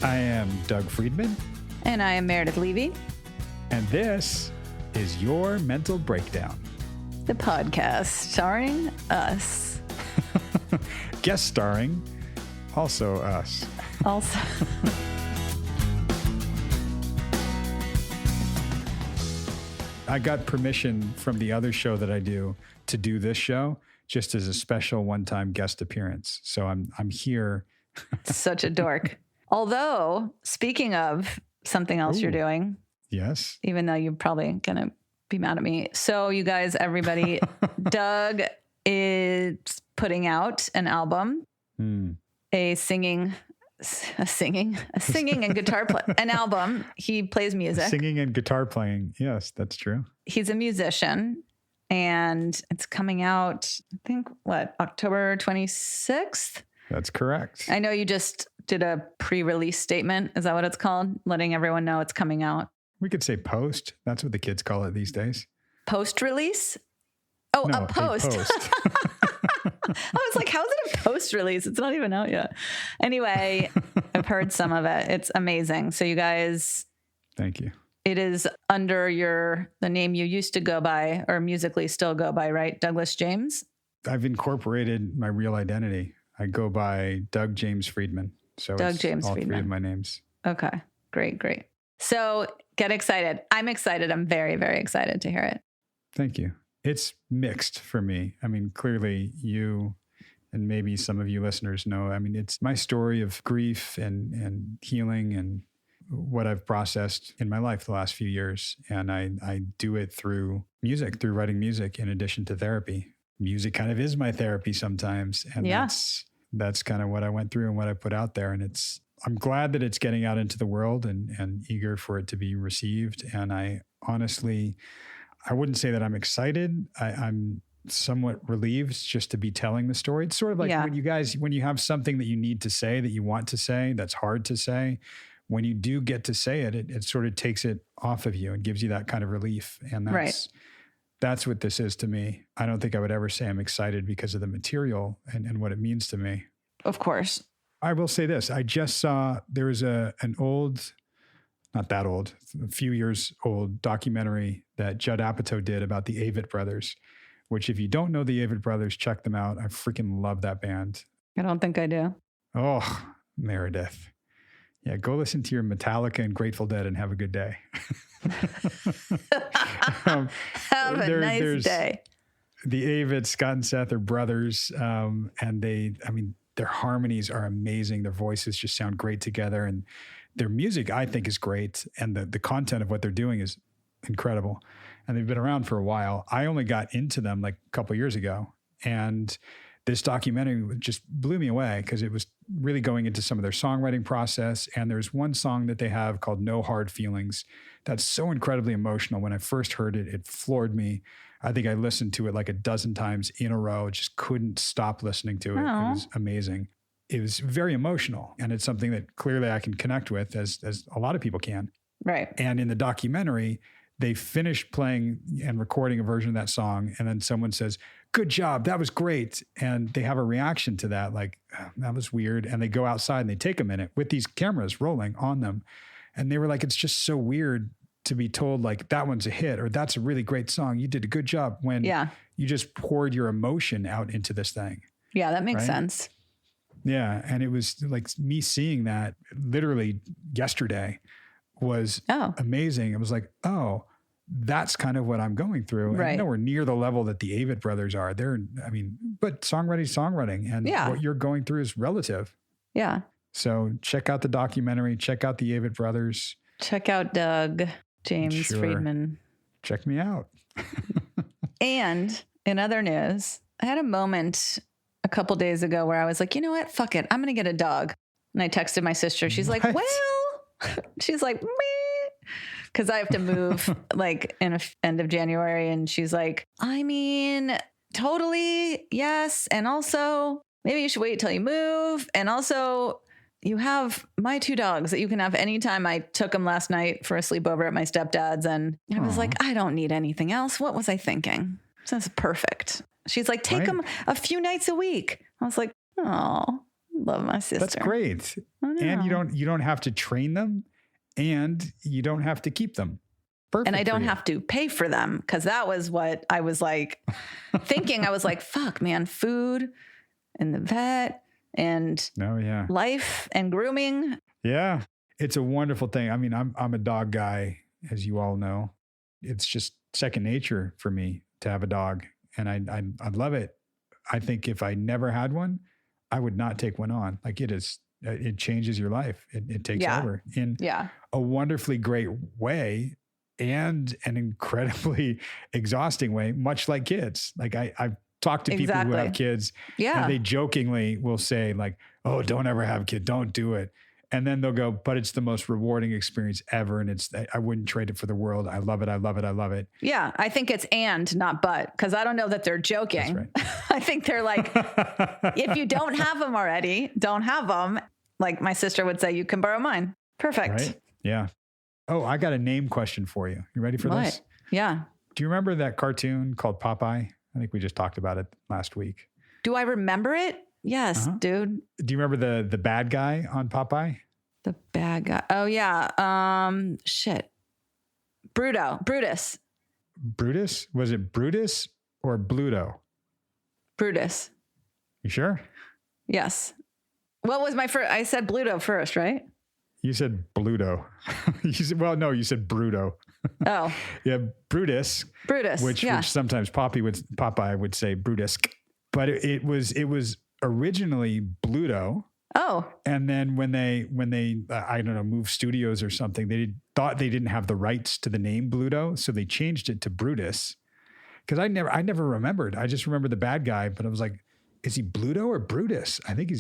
I am Doug Friedman. And I am Meredith Levy. And this is Your Mental Breakdown, the podcast starring us. Guest starring also us. Also. I got permission from the other show that I do to do this show just as a special one-time guest appearance. So I'm here. Such a dork. Although, speaking of something else you're doing. Yes. Even though you're probably going to be mad at me. So you guys, everybody, Doug is putting out an album, a singing and guitar play, an album. He plays music. Singing and guitar playing. Yes, that's true. He's a musician and it's coming out, I think, October 26th? That's correct. I know you just did a pre-release statement. Is that what it's called? Letting everyone know it's coming out. We could say post. That's what the kids call it these days. Post-release? Oh, no, a post. I was like, how is it a post-release? It's not even out yet. Anyway, I've heard some of it. It's amazing. So you guys... Thank you. It is under the name you used to go by, or musically still go by, right? Douglas Jaymes? I've incorporated my real identity. I go by Doug Jaymes Friedman. So Doug it's Jaymes all Friedman. Three of my names. Okay, great. So get excited. I'm excited. I'm very, very excited to hear it. Thank you. It's mixed for me. I mean, clearly you and maybe some of you listeners know, I mean, it's my story of grief and healing and what I've processed in my life the last few years. And I do it through music, through writing music in addition to therapy. Music kind of is my therapy sometimes. And that's kind of what I went through and what I put out there. And I'm glad that it's getting out into the world and eager for it to be received. And I honestly, I wouldn't say that I'm excited. I'm somewhat relieved just to be telling the story. It's sort of like when you have something that you need to say, that you want to say, that's hard to say, when you do get to say it, it sort of takes it off of you and gives you that kind of relief. And that's what this is to me. I don't think I would ever say I'm excited because of the material and what it means to me. Of course. I will say this. I just saw there was an old, not that old, a few years old documentary that Judd Apatow did about the Avett brothers, which if you don't know the Avett brothers, check them out. I freaking love that band. I don't think I do. Oh, Meredith. Yeah, go listen to your Metallica and Grateful Dead and have a good day. Have a nice day. The Avett, Scott and Seth are brothers. And their harmonies are amazing. Their voices just sound great together. And their music, I think, is great. And the content of what they're doing is incredible. And they've been around for a while. I only got into them like a couple of years ago. And this documentary just blew me away because it was really going into some of their songwriting process. And there's one song that they have called No Hard Feelings that's so incredibly emotional. When I first heard it, it floored me. I think I listened to it like a dozen times in a row. Just couldn't stop listening to it. Aww. It was amazing. It was very emotional. And it's something that clearly I can connect with as a lot of people can. Right. And in the documentary, they finished playing and recording a version of that song. And then someone says, "Good job. That was great." And they have a reaction to that. Like, "Oh, that was weird." And they go outside and they take a minute with these cameras rolling on them. And they were like, it's just so weird to be told like, that one's a hit, or that's a really great song. You did a good job, when you just poured your emotion out into this thing. Yeah, that makes sense. Yeah. And it was like me seeing that literally yesterday was amazing. It was like, oh, that's kind of what I'm going through. Right. And nowhere near the level that the Avett brothers are. But songwriting. And what you're going through is relative. Yeah. So check out the documentary, check out the Avett brothers. Check out Doug Jaymes Friedman. Check me out. And in other news, I had a moment a couple days ago where I was like, you know what? Fuck it. I'm going to get a dog. And I texted my sister. She's like, she's like, meh. Because I have to move like in end of January. And she's like, I mean, totally. Yes. And also maybe you should wait till you move. And also you have my two dogs that you can have anytime. I took them last night for a sleepover at my stepdad's. And I was like, I don't need anything else. What was I thinking? This is perfect. She's like, take them a few nights a week. I was like, oh, Love my sister. That's great. I know. And you don't have to train them, and you don't have to keep them. Perfect. And I don't have to pay for them, because that was what I was like thinking. I was like, fuck, man, food and the vet and life and grooming. Yeah. It's a wonderful thing. I mean, I'm a dog guy, as you all know. It's just second nature for me to have a dog, and I love it. I think if I never had one, I would not take one on. Like, it changes your life. It takes over in a wonderfully great way and an incredibly exhausting way, much like kids. Like I've talked to people who have kids, and they jokingly will say like, "Oh, don't ever have a kid. Don't do it." And then they'll go, "But it's the most rewarding experience ever. And I wouldn't trade it for the world. I love it. I love it. I love it." Yeah. I think it's and, not but, because I don't know that they're joking. That's right. I think they're like, if you don't have them already, don't have them. Like my sister would say, you can borrow mine. Perfect. Right? Yeah. Oh, I got a name question for you. You ready for this? Yeah. Do you remember that cartoon called Popeye? I think we just talked about it last week. Do I remember it? Yes, dude. Do you remember the bad guy on Popeye? The bad guy. Oh yeah. Shit. Brutus. Brutus? Was it Brutus or Bluto? Brutus. You sure? Yes. What was my first? I said Bluto first, right? You said Bluto. You said Bruto. Oh. Yeah, Brutus. Which sometimes Popeye would say Brutus. But it was originally Bluto. Oh. And then when they I don't know, moved studios or something, they thought they didn't have the rights to the name Bluto, so they changed it to Brutus. Because I never remembered. I just remember the bad guy, but I was like, is he Bluto or Brutus? I think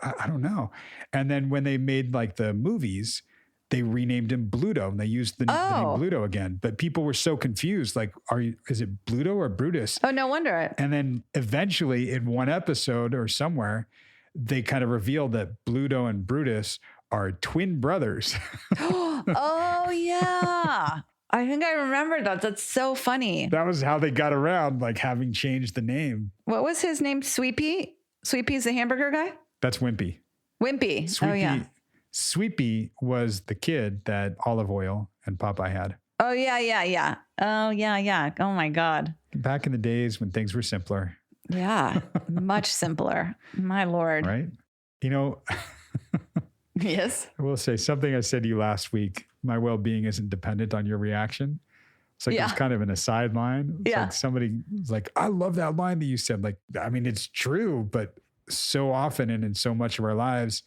I don't know. And then when they made like the movies, they renamed him Bluto, and they used the name Bluto again. But people were so confused. Like, is it Bluto or Brutus? Oh, no wonder. And then eventually in one episode or somewhere, they kind of revealed that Bluto and Brutus are twin brothers. Oh, yeah. I think I remember that. That's so funny. That was how they got around, like having changed the name. What was his name? Sweet Pea? Sweet Pea's the hamburger guy? That's Wimpy. Yeah. Sweet Pea was the kid that Olive Oil and Popeye had. Oh, yeah. Oh, yeah. Oh, my God. Back in the days when things were simpler. Yeah, much simpler. My Lord. Right? You know, yes. I will say something I said to you last week. My well-being isn't dependent on your reaction. It's like it's kind of an aside line. It's like somebody was like, I love that line that you said. Like, I mean, it's true, but so often and in so much of our lives,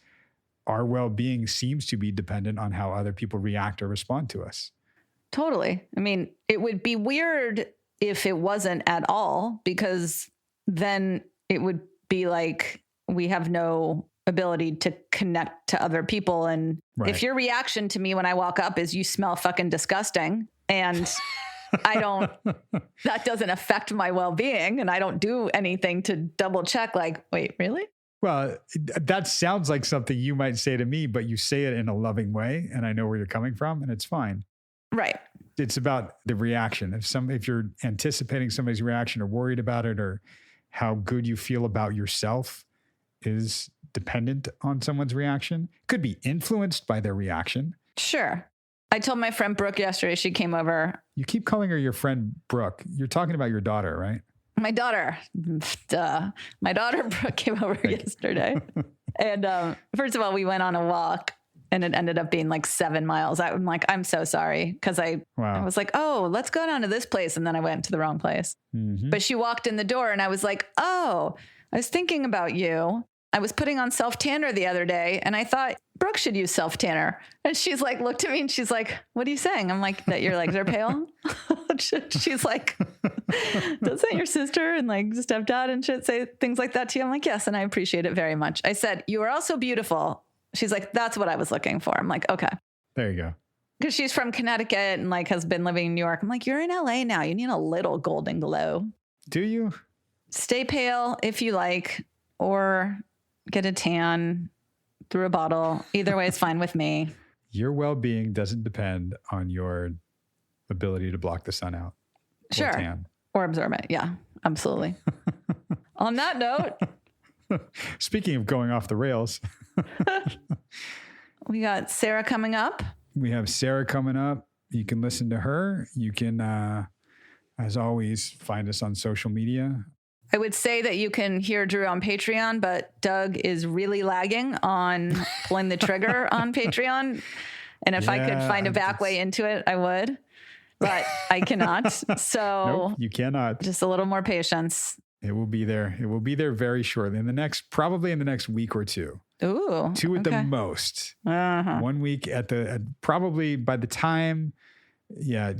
our well-being seems to be dependent on how other people react or respond to us. Totally. I mean, it would be weird if it wasn't at all, because then it would be like we have no ability to connect to other people. And if your reaction to me when I walk up is you smell fucking disgusting, and that doesn't affect my well-being, and I don't do anything to double check, like, wait, really? Well, that sounds like something you might say to me, but you say it in a loving way, and I know where you're coming from, and it's fine. Right. It's about the reaction. If you're anticipating somebody's reaction or worried about it, or how good you feel about yourself is dependent on someone's reaction, could be influenced by their reaction. Sure. I told my friend Brooke yesterday, she came over. You keep calling her your friend Brooke. You're talking about your daughter, right? My daughter. Duh. My daughter Brooke came over yesterday. And first of all, we went on a walk, and it ended up being like 7 miles. I'm like, I'm so sorry. Because I was like, oh, let's go down to this place. And then I went to the wrong place. Mm-hmm. But she walked in the door, and I was like, oh, I was thinking about you. I was putting on self-tanner the other day, and I thought Brooke should use self-tanner. And she's like, looked at me, and she's like, what are you saying? I'm like, that your legs are pale? She's like, doesn't your sister and like stepdad and shit say things like that to you? I'm like, yes, and I appreciate it very much. I said, you are also beautiful. She's like, that's what I was looking for. I'm like, okay. There you go. Because she's from Connecticut and like has been living in New York. I'm like, you're in LA now. You need a little golden glow. Do you? Stay pale if you like, or get a tan through a bottle. Either way is fine with me. Your well-being doesn't depend on your ability to block the sun out. Sure. Tan. Or absorb it. Yeah, absolutely. On that note, Speaking of going off the rails, We got Sarah coming up. we have Sarah coming up. You can listen to her. You can, as always, find us on social media. I would say that you can hear Drew on Patreon, but Doug is really lagging on pulling the trigger on Patreon. And if I could find a back way into it, I would, but I cannot. So Nope, you cannot. just a little more patience. It will be there. It will be there very shortly. Probably in the next week or two. Ooh. Two at okay. the most. Uh-huh. 1 week probably by the time. Yeah.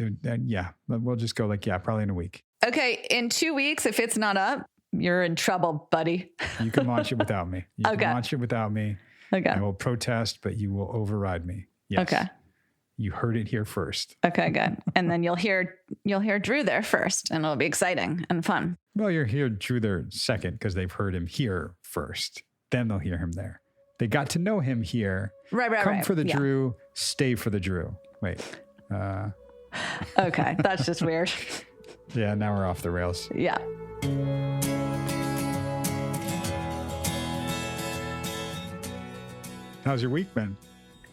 We'll just go probably in a week. Okay. In 2 weeks, if it's not up, you're in trouble, buddy. You can launch it without me. You Okay. can launch it without me. Okay. I will protest, but you will override me. Yes. Okay. You heard it here first. Okay, good. And then you'll hear Drew there first, and it'll be exciting and fun. Well, you'll hear Drew there second because they've heard him here first. Then they'll hear him there. They got to know him here. Right. Come for the Drew, stay for the Drew. Wait. Okay, that's just weird. Yeah, now we're off the rails. Yeah. How's your week been?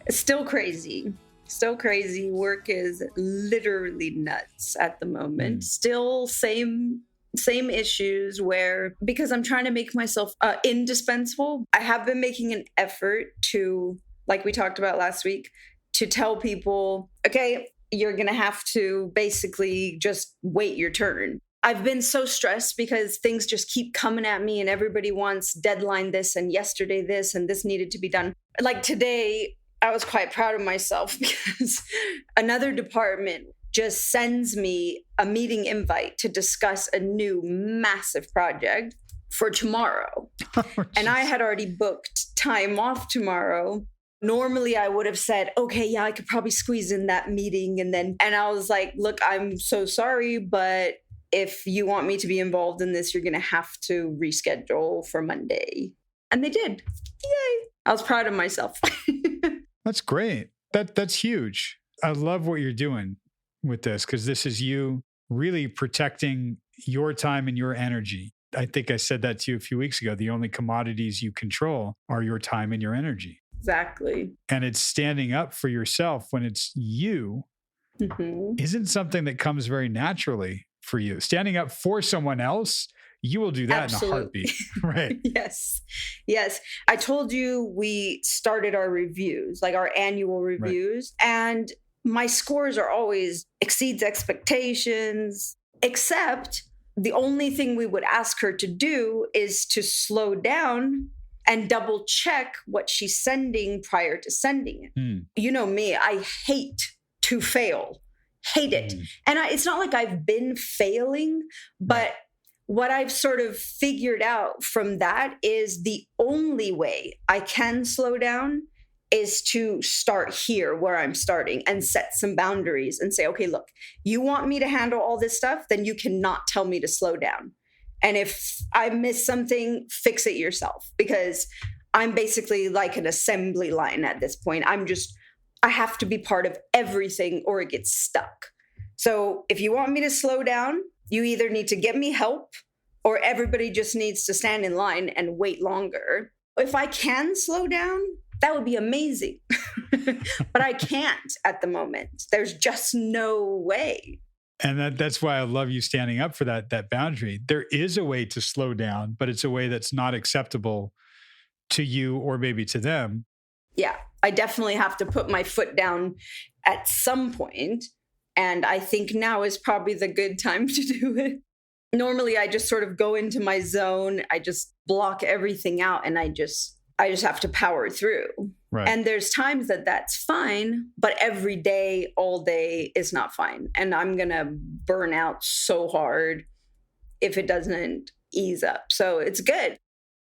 Still crazy. Still crazy. Work is literally nuts at the moment. Still same issues where, because I'm trying to make myself indispensable, I have been making an effort to, like we talked about last week, to tell people, okay, you're going to have to basically just wait your turn. I've been so stressed because things just keep coming at me and everybody wants deadline this and yesterday this and this needed to be done. Like today, I was quite proud of myself because another department just sends me a meeting invite to discuss a new massive project for tomorrow. And I had already booked time off tomorrow. Normally I would have said, okay, yeah, I could probably squeeze in that meeting. And I was like, look, I'm so sorry, but if you want me to be involved in this, you're going to have to reschedule for Monday. And they did. Yay. I was proud of myself. That's great. That's huge. I love what you're doing with this because this is you really protecting your time and your energy. I think I said that to you a few weeks ago. The only commodities you control are your time and your energy. Exactly. And it's standing up for yourself when it's you isn't something that comes very naturally for you. Standing up for someone else, you will do that Absolutely. in a heartbeat. Right. Yes. I told you we started our reviews, like our annual reviews, and my scores are always exceeds expectations, except the only thing we would ask her to do is to slow down and double check what she's sending prior to sending it. You know me, I hate to fail. Hate it. And it's not like I've been failing, but what I've sort of figured out from that is the only way I can slow down is to start here where I'm starting and set some boundaries and say, okay, look, you want me to handle all this stuff, then you cannot tell me to slow down. And if I miss something, fix it yourself, because I'm basically like an assembly line at this point. I have to be part of everything or it gets stuck. So if you want me to slow down, you either need to get me help or everybody just needs to stand in line and wait longer. If I can slow down, that would be amazing. But I can't at the moment. There's just no way. And that's why I love you standing up for that boundary. There is a way to slow down, but it's a way that's not acceptable to you or maybe to them. Yeah, I definitely have to put my foot down at some point. And I think now is probably the good time to do it. Normally, I just sort of go into my zone. I just block everything out and I just have to power through. Right. And there's times that's fine, but every day, all day is not fine. And I'm going to burn out so hard if it doesn't ease up. So it's good.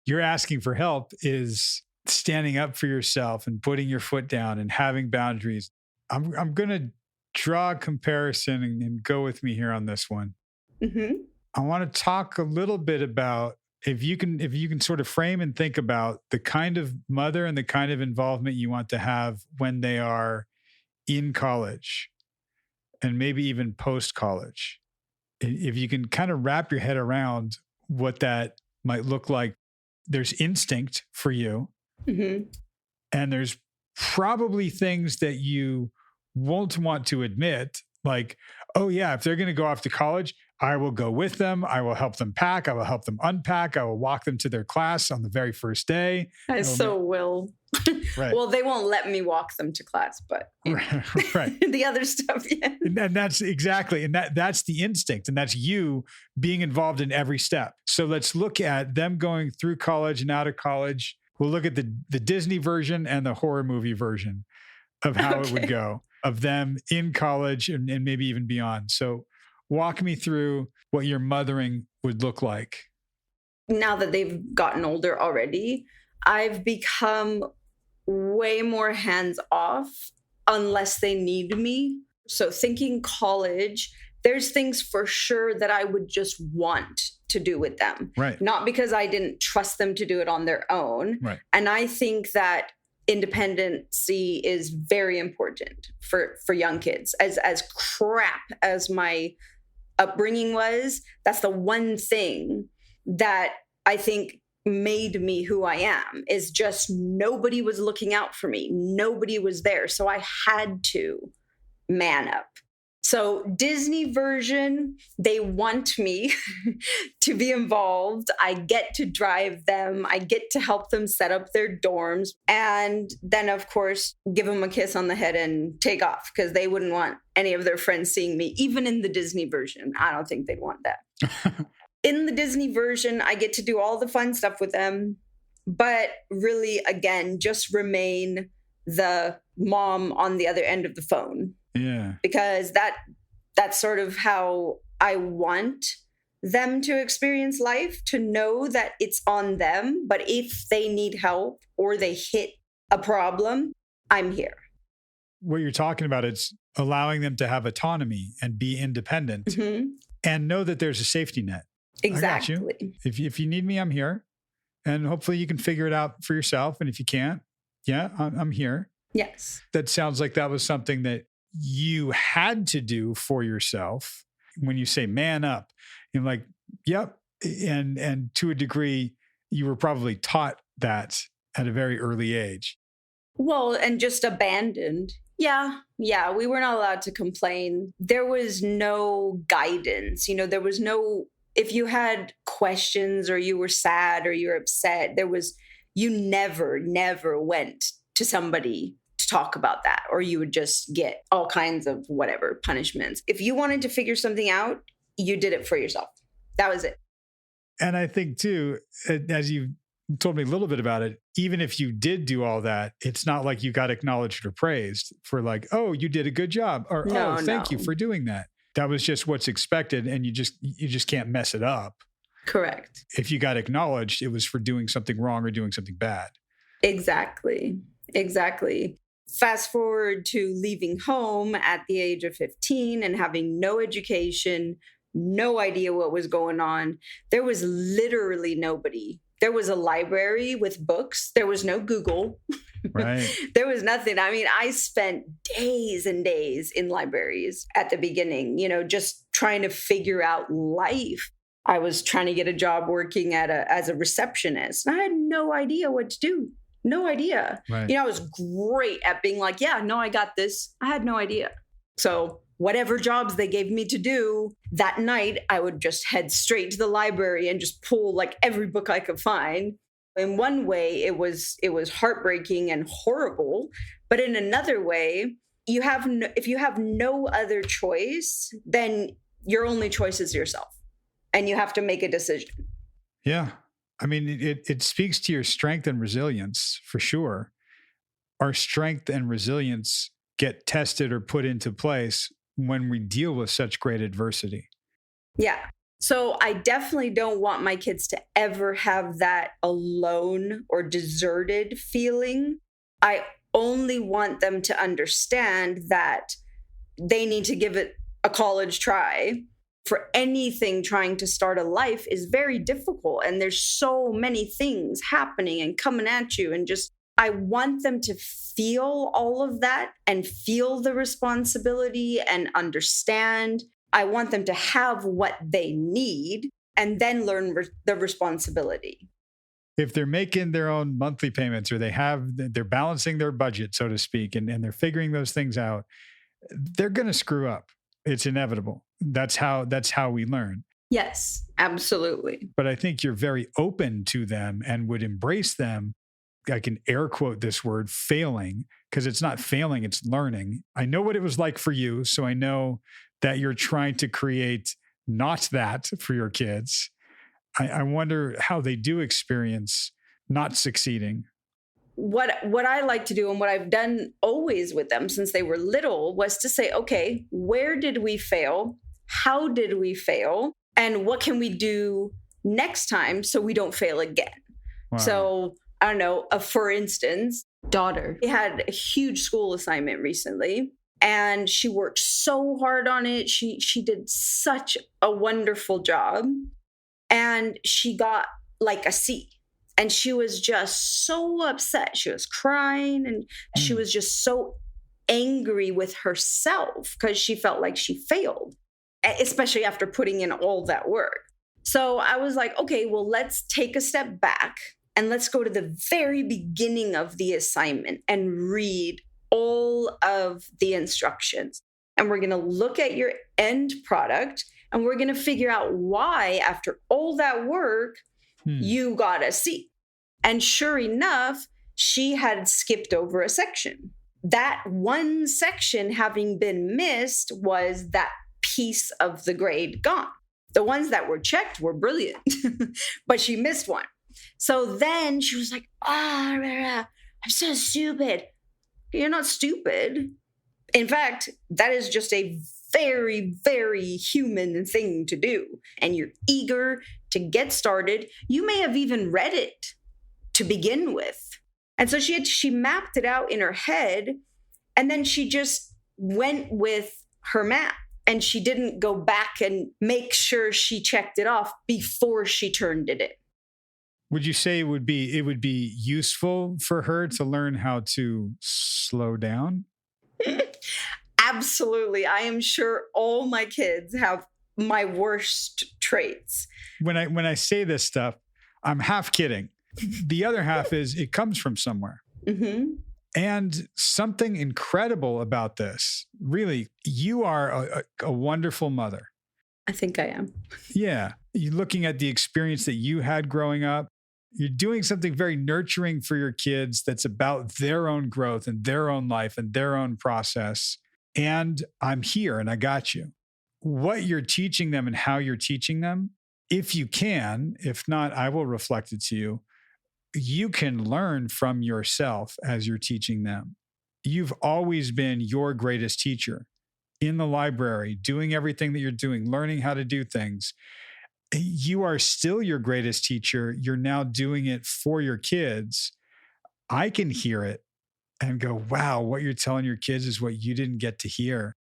You're asking for help is standing up for yourself and putting your foot down and having boundaries. I'm going to draw a comparison and go with me here on this one. I want to talk a little bit about if you can sort of frame and think about the kind of mother and the kind of involvement you want to have when they are in college and maybe even post-college. If you can kind of wrap your head around what that might look like there's instinct for you, Mm-hmm. and there's probably things that you won't want to admit, like, oh yeah, if they're going to go off to college, I will go with them. I will help them pack. I will help them unpack. I will walk them to their class on the very first day. I so will. Right. Well, they won't let me walk them to class, but Right. the other stuff, yeah. And that's exactly, and that's the instinct, and that's you being involved in every step. So let's look at them going through college and out of college. We'll look at the Disney version and the horror movie version of how it would go, of them in college and maybe even beyond. So walk me through what your mothering would look like. Now that they've gotten older already, I've become way more hands off unless they need me. So thinking college, there's things for sure that I would just want to do with them. Right. Not because I didn't trust them to do it on their own. Right. And I think that independency is very important for young kids. As crap as my upbringing was, that's the one thing that I think made me who I am, is just nobody was looking out for me. Nobody was there. So I had to man up. So Disney version, they want me to be involved. I get to drive them. I get to help them set up their dorms. And then, of course, give them a kiss on the head and take off, because they wouldn't want any of their friends seeing me, even in the Disney version. I don't think they'd want that. In the Disney version, I get to do all the fun stuff with them, but really, again, just remain the mom on the other end of the phone. Yeah. Because that's sort of how I want them to experience life, to know that it's on them. But if they need help or they hit a problem, I'm here. What you're talking about is allowing them to have autonomy and be independent, Mm-hmm. and know that there's a safety net. Exactly. I got you. If you need me, I'm here. And hopefully you can figure it out for yourself. And if you can't, yeah, I'm here. Yes. That sounds like that was something that you had to do for yourself. When you say man up, you're like, yep. And to a degree, you were probably taught that at a very early age. Well, and just abandoned. Yeah. We were not allowed to complain. There was no guidance. There was no, if you had questions or you were sad or you were upset, you never went to somebody to talk about that, or you would just get all kinds of whatever punishments. If you wanted to figure something out, you did it for yourself. That was it. And I think too, as you told me a little bit about it, even if you did do all that, it's not like you got acknowledged or praised for like, oh, you did a good job, or No, thank you for doing that. That was just what's expected, and you just can't mess it up. Correct. If you got acknowledged, it was for doing something wrong or doing something bad. Exactly. Fast forward to leaving home at the age of 15 and having no education, no idea what was going on. There was literally nobody. There was a library with books. There was no Google. Right. There was nothing. I mean, I spent days and days in libraries at the beginning, just trying to figure out life. I was trying to get a job working as a receptionist, and I had no idea what to do. No idea. Right. I was great at being like, yeah, no, I got this. I had no idea. So whatever jobs they gave me to do that night, I would just head straight to the library and just pull like every book I could find. In one way, it was heartbreaking and horrible. But in another way, if you have no other choice, then your only choice is yourself. And you have to make a decision. Yeah. I mean, it speaks to your strength and resilience for sure. Our strength and resilience get tested or put into place when we deal with such great adversity. Yeah. So I definitely don't want my kids to ever have that alone or deserted feeling. I only want them to understand that they need to give it a college try. For anything, trying to start a life is very difficult. And there's so many things happening and coming at you. And just, I want them to feel all of that and feel the responsibility and understand. I want them to have what they need and then learn the responsibility. if they're making their own monthly payments or they're balancing their budget, so to speak, and they're figuring those things out, they're going to screw up. It's inevitable. That's how we learn. Yes, absolutely. But I think you're very open to them and would embrace them. I can air quote this word, failing, because it's not failing, it's learning. I know what it was like for you. So I know that you're trying to create not that for your kids. I wonder how they do experience not succeeding. What I like to do and what I've done always with them since they were little was to say, okay, where did we fail? How did we fail? And what can we do next time so we don't fail again? Wow. So I don't know, for instance, daughter had a huge school assignment recently and she worked so hard on it. She did such a wonderful job and she got like a C. And she was just so upset. She was crying and she was just so angry with herself because she felt like she failed, especially after putting in all that work. So I was like, okay, well, let's take a step back and let's go to the very beginning of the assignment and read all of the instructions. And we're going to look at your end product and we're going to figure out why, after all that work, you got a C. And sure enough, she had skipped over a section. That one section having been missed was that piece of the grade gone. The ones that were checked were brilliant, but she missed one. So then she was like, I'm so stupid. You're not stupid. In fact, that is just a very, very human thing to do. And you're eager to get started. You may have even read it to begin with. And so she mapped it out in her head. And then she just went with her map. And she didn't go back and make sure she checked it off before she turned it in. Would you say it would be useful for her to learn how to slow down? Absolutely. I am sure all my kids have my worst traits. When I say this stuff, I'm half kidding. The other half is it comes from somewhere. Mm-hmm. And something incredible about this, really, you are a wonderful mother. I think I am. Yeah. You're looking at the experience that you had growing up. You're doing something very nurturing for your kids that's about their own growth and their own life and their own process. And I'm here and I got you. What you're teaching them and how you're teaching them, if you can, if not, I will reflect it to you. You can learn from yourself as you're teaching them. You've always been your greatest teacher in the library, doing everything that you're doing, learning how to do things. You are still your greatest teacher. You're now doing it for your kids. I can hear it and go, wow, what you're telling your kids is what you didn't get to hear.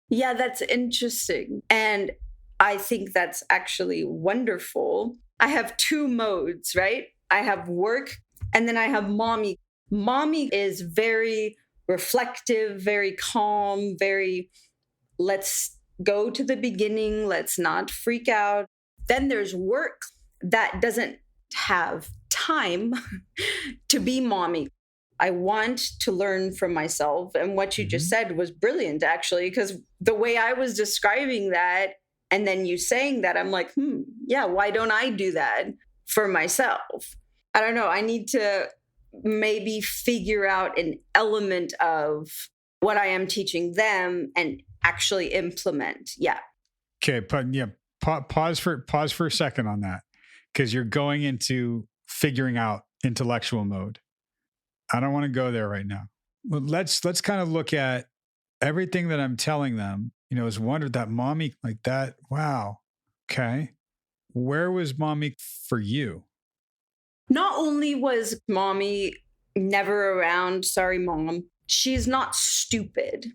Yeah, that's interesting. And I think that's actually wonderful. I have two modes, right? I have work and then I have mommy. Mommy is very reflective, very calm, very, let's go to the beginning. Let's not freak out. Then there's work that doesn't have time to be mommy. I want to learn from myself. And what you just said was brilliant, actually, because the way I was describing that, and then you saying that, I'm like, yeah, why don't I do that for myself? I don't know. I need to maybe figure out an element of what I am teaching them and actually implement. Yeah. Okay. Pause for a second on that, because you're going into figuring out intellectual mode. I don't want to go there right now. Well, let's kind of look at everything that I'm telling them. Is wonder that mommy like that. Wow. Okay. Where was mommy for you? Not only was mommy never around, sorry, mom, she's not stupid.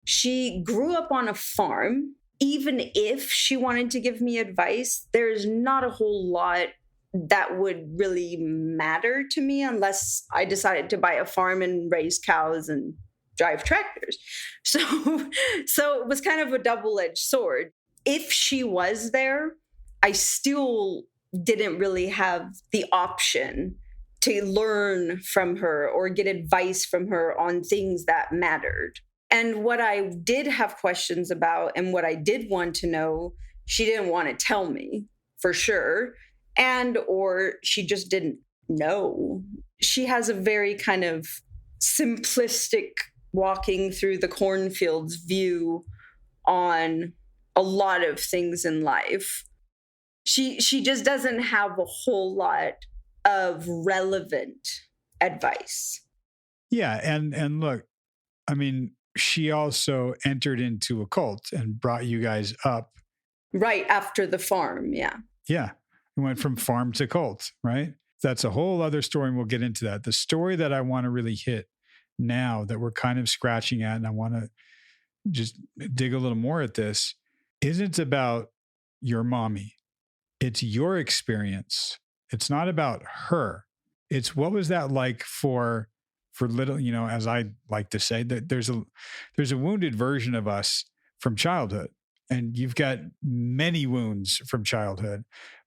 She grew up on a farm. Even if she wanted to give me advice, there's not a whole lot that would really matter to me unless I decided to buy a farm and raise cows and drive tractors. So it was kind of a double-edged sword. If she was there, I still didn't really have the option to learn from her or get advice from her on things that mattered. And what I did have questions about and what I did want to know, she didn't want to tell me for sure. And or she just didn't know. She has a very kind of simplistic walking through the cornfields view on a lot of things in life. She just doesn't have a whole lot of relevant advice. Yeah. And look, I mean, she also entered into a cult and brought you guys up. Right after the farm. Yeah. Yeah. It went from farm to cult, right? That's a whole other story, and we'll get into that. The story that I want to really hit now that we're kind of scratching at, and I want to just dig a little more at this, isn't about your mommy. It's your experience. It's not about her. It's what was that like for little, as I like to say, that there's a wounded version of us from childhood, and you've got many wounds from childhood,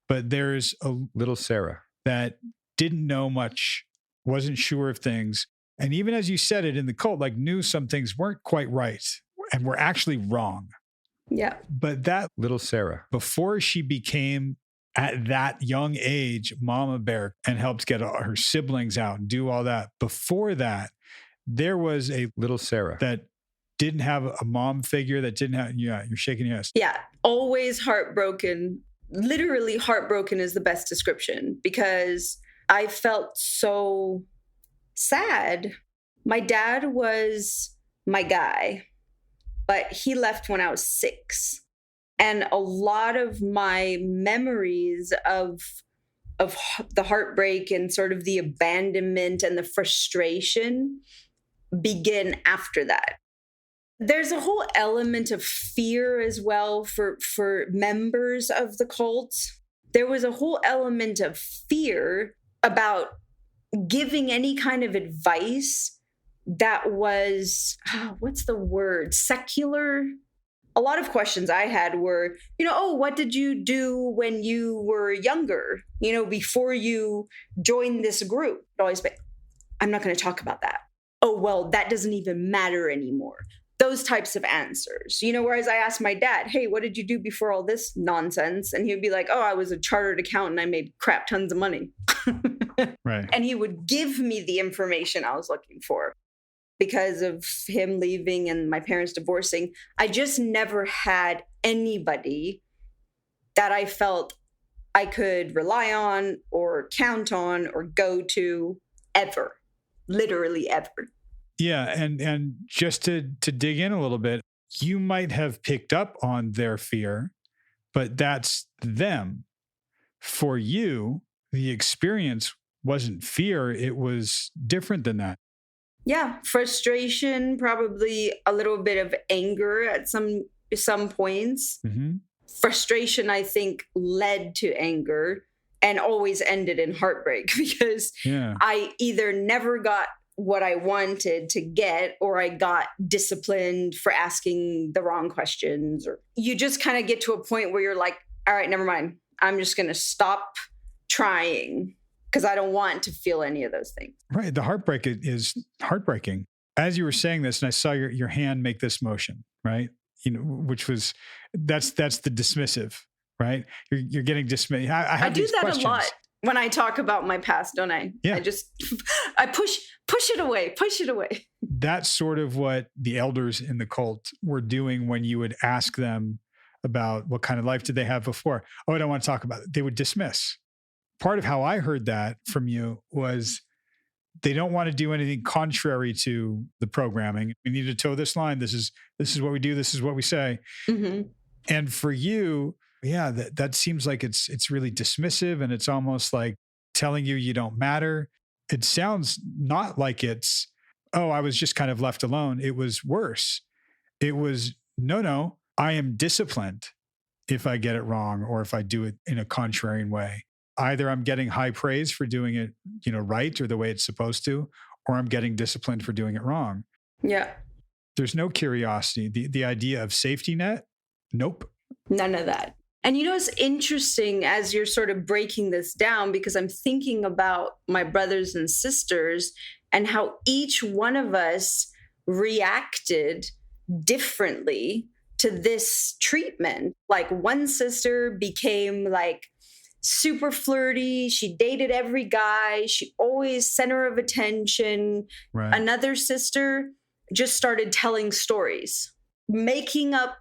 but there's a little Sarah that didn't know much, wasn't sure of things. And even as you said it in the cult, like knew some things weren't quite right and were actually wrong. Yeah. But that little Sarah, before she became at that young age, Mama Bear, and helped get her siblings out and do all that. Before that, there was a little Sarah that didn't have a mom figure, that didn't have, you're shaking your head. Yeah. Always heartbroken. Literally heartbroken is the best description, because I felt so sad. My dad was my guy, but he left when I was 6. And a lot of my memories of the heartbreak and sort of the abandonment and the frustration begin after that. There's a whole element of fear as well for members of the cult. There was a whole element of fear about giving any kind of advice that was, what's the word, secular? A lot of questions I had were, what did you do when you were younger, before you joined this group? I'd always be, I'm not going to talk about that. Oh, well, that doesn't even matter anymore. Those types of answers, whereas I asked my dad, hey, what did you do before all this nonsense? And he would be like, oh, I was a chartered accountant. I made crap tons of money. Right. And he would give me the information I was looking for. Because of him leaving and my parents divorcing, I just never had anybody that I felt I could rely on or count on or go to ever, literally ever. Yeah. And just to dig in a little bit, you might have picked up on their fear, but that's them. For you, the experience wasn't fear. It was different than that. Yeah, frustration, probably a little bit of anger at some points. Mm-hmm. Frustration, I think, led to anger and always ended in heartbreak, because I either never got what I wanted to get, or I got disciplined for asking the wrong questions. Or you just kind of get to a point where you're like, all right, never mind. I'm just going to stop trying, because I don't want to feel any of those things. Right. The heartbreak is heartbreaking. As you were saying this, and I saw your hand make this motion, right? Which was, that's the dismissive, right? You're getting dismissed. I do that questions a lot when I talk about my past, don't I? Yeah. I push it away. That's sort of what the elders in the cult were doing when you would ask them about what kind of life did they have before. Oh, I don't want to talk about it. They would dismiss. Part of how I heard that from you was they don't want to do anything contrary to the programming. We need to toe this line. This is what we do. This is what we say. Mm-hmm. And for you, that seems like it's really dismissive, and it's almost like telling you don't matter. It sounds not like it's, oh, I was just kind of left alone. It was worse. It was, no, I am disciplined if I get it wrong or if I do it in a contrarian way. Either I'm getting high praise for doing it, right, or the way it's supposed to, or I'm getting disciplined for doing it wrong. Yeah. There's no curiosity. The idea of safety net, nope. None of that. And it's interesting as you're sort of breaking this down, because I'm thinking about my brothers and sisters and how each one of us reacted differently to this treatment. Like one sister became like super flirty. She dated every guy. She always center of attention. Right. Another sister just started telling stories, making up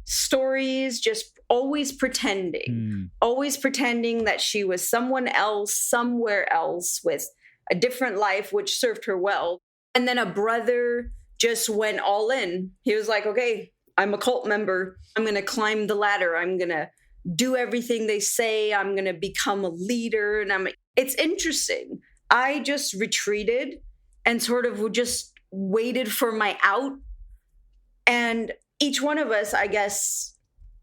stories, just always pretending that she was someone else, somewhere else with a different life, which served her well. And then a brother just went all in. He was like, okay, I'm a cult member. I'm going to climb the ladder. I'm going to do everything they say. I'm going to become a leader. And it's interesting. I just retreated and sort of just waited for my out. And each one of us, I guess,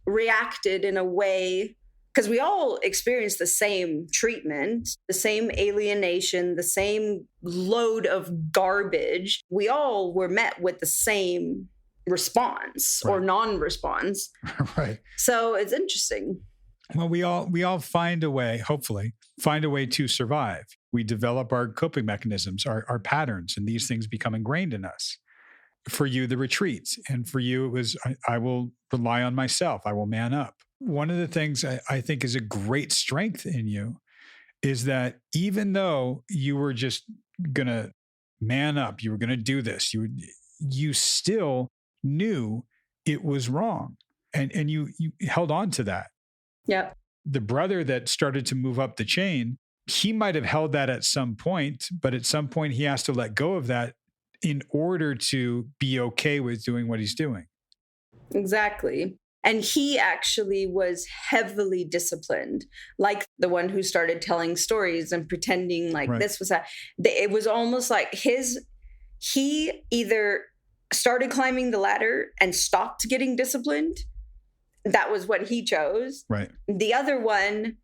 reacted in a way, because we all experienced the same treatment, the same alienation, the same load of garbage. We all were met with the same response or non-response. Right. So it's interesting. Well, we all find a way, hopefully, find a way to survive. We develop our coping mechanisms, our patterns, and these things become ingrained in us. For you, the retreats. And for you, it was, I will rely on myself. I will man up. One of the things I think is a great strength in you is that even though you were just going to man up, you were going to do this, you still knew it was wrong. And you held on to that. Yeah. The brother that started to move up the chain, he might have held that at some point, but at some point he has to let go of that in order to be okay with doing what he's doing. Exactly. And he actually was heavily disciplined, like the one who started telling stories and pretending like this was that. It was almost like he either started climbing the ladder and stopped getting disciplined. That was what he chose. Right. The other one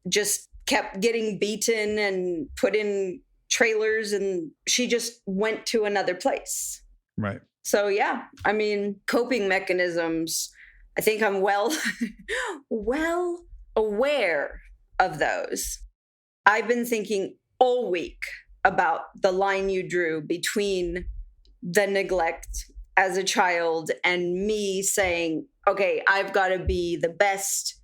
just kept getting beaten and put in trailers, and she just went to another place. Right. So yeah, I mean, coping mechanisms, I think I'm well aware of those. I've been thinking all week about the line you drew between the neglect as a child and me saying, okay, I've got to be the best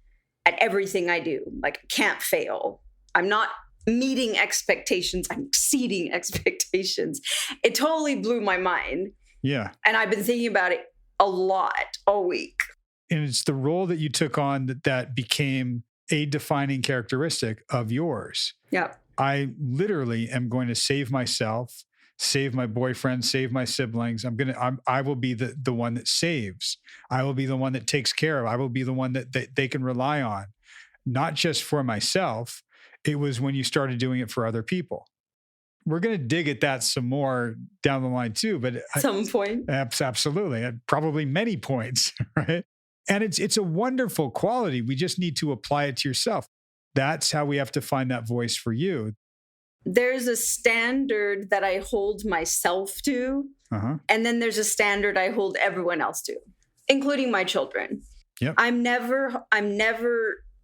at everything I do. Like, I can't fail. I'm not meeting expectations. I'm exceeding expectations. It totally blew my mind. Yeah. And I've been thinking about it a lot all week. And it's the role that you took on that became a defining characteristic of yours. Yeah. I literally am going to save myself, save my boyfriend, save my siblings. I will be the one that saves. I will be the one that takes care of. I will be the one that they can rely on, not just for myself. It was when you started doing it for other people. We're going to dig at that some more down the line too, but at some point. Absolutely. At probably many points, right? And it's a wonderful quality. We just need to apply it to yourself. That's how we have to find that voice for you. There's a standard that I hold myself to. Uh-huh. And then there's a standard I hold everyone else to, including my children. Yep. I'm never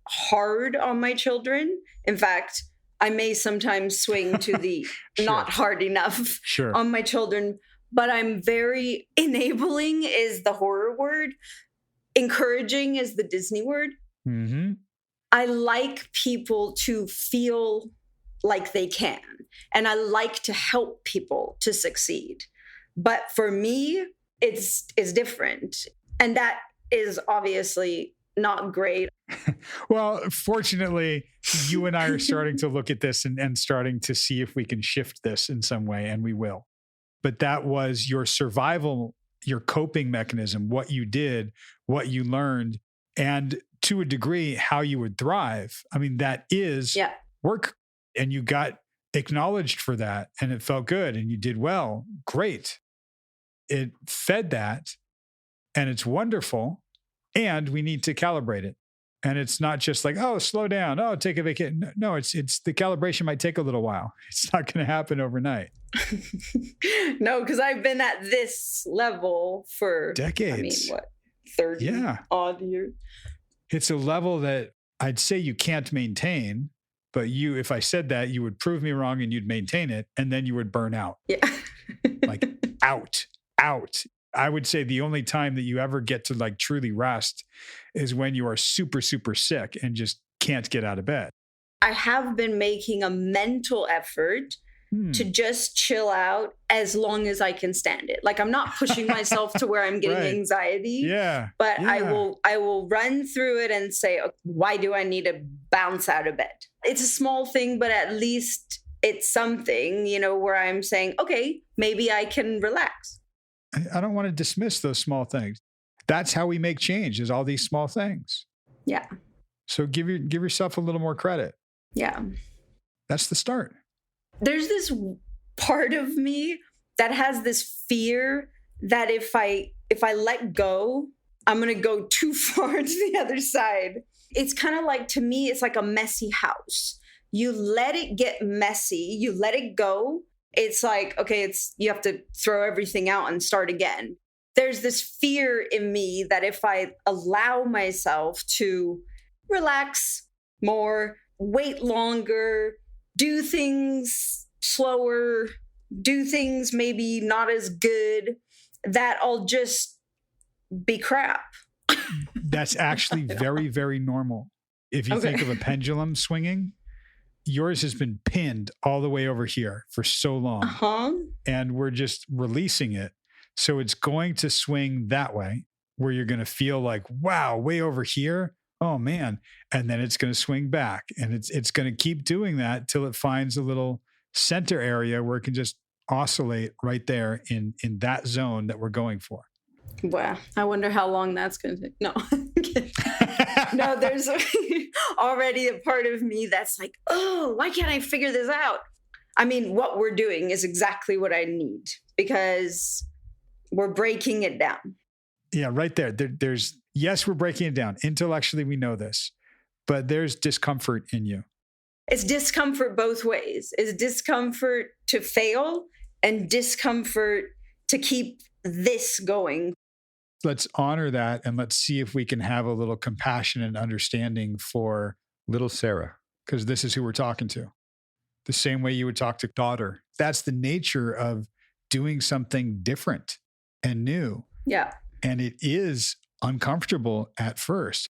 hard on my children. In fact, I may sometimes swing to the Sure. not hard enough Sure. on my children, but I'm very enabling is the horror word. Encouraging is the Disney word. Mm-hmm. I like people to feel like they can, and I like to help people to succeed. But for me, it's different. And that is obviously not great. Well, fortunately, you and I are starting to look at this and starting to see if we can shift this in some way, and we will. But that was your survival, your coping mechanism, what you did, what you learned, and to a degree, how you would thrive. I mean, that is work. And you got acknowledged for that, and it felt good, and you did well. Great. It fed that, and it's wonderful, and we need to calibrate it. And it's not just like, oh, slow down. Oh, take a vacation. No, it's the calibration might take a little while. It's not going to happen overnight. No, because I've been at this level for decades. 30 odd years. It's a level that I'd say you can't maintain, but if I said that, you would prove me wrong and you'd maintain it, and then you would burn out. Yeah. Like out. I would say the only time that you ever get to like truly rest is when you are super, super sick and just can't get out of bed. I have been making a mental effort to just chill out as long as I can stand it. Like I'm not pushing myself to where I'm getting anxiety. Yeah. But yeah. I will run through it and say, okay, why do I need to bounce out of bed? It's a small thing, but at least it's something, where I'm saying, okay, maybe I can relax. I don't want to dismiss those small things. That's how we make change, is all these small things. Yeah. So give yourself a little more credit. Yeah. That's the start. There's this part of me that has this fear that if I let go, I'm going to go too far to the other side. It's kind of like, to me, it's like a messy house. You let it get messy, you let it go. It's like, okay, you have to throw everything out and start again. There's this fear in me that if I allow myself to relax more, wait longer, do things slower, do things maybe not as good, that I'll just be crap. That's actually very, very normal. If you think of a pendulum swinging, yours has been pinned all the way over here for so long. And we're just releasing it. So it's going to swing that way, where you're going to feel like, wow, way over here. Oh man. And then it's going to swing back, and it's going to keep doing that till it finds a little center area where it can just oscillate right there in that zone that we're going for. Wow. I wonder how long that's going to take. No, no, there's already a part of me that's like, oh, why can't I figure this out? I mean, what we're doing is exactly what I need, because we're breaking it down. Yeah, right there. Yes, we're breaking it down. Intellectually, we know this, but there's discomfort in you. It's discomfort both ways. It's discomfort to fail and discomfort to keep this going. Let's honor that, and let's see if we can have a little compassion and understanding for little Sarah, because this is who we're talking to. The same way you would talk to daughter. That's the nature of doing something different and new. Yeah. And it is uncomfortable at first.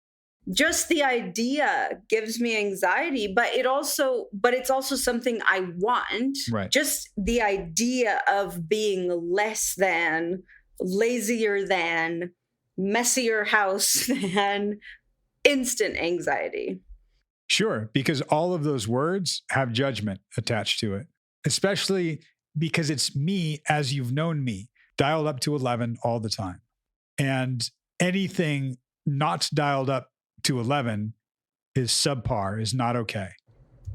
Just the idea gives me anxiety, but it's also something I want. Right. Just the idea of being less than, lazier than, messier house than, instant anxiety. Sure, because all of those words have judgment attached to it, especially because it's me as you've known me, dialed up to 11 all the time. And anything not dialed up to 11 is subpar, is not okay.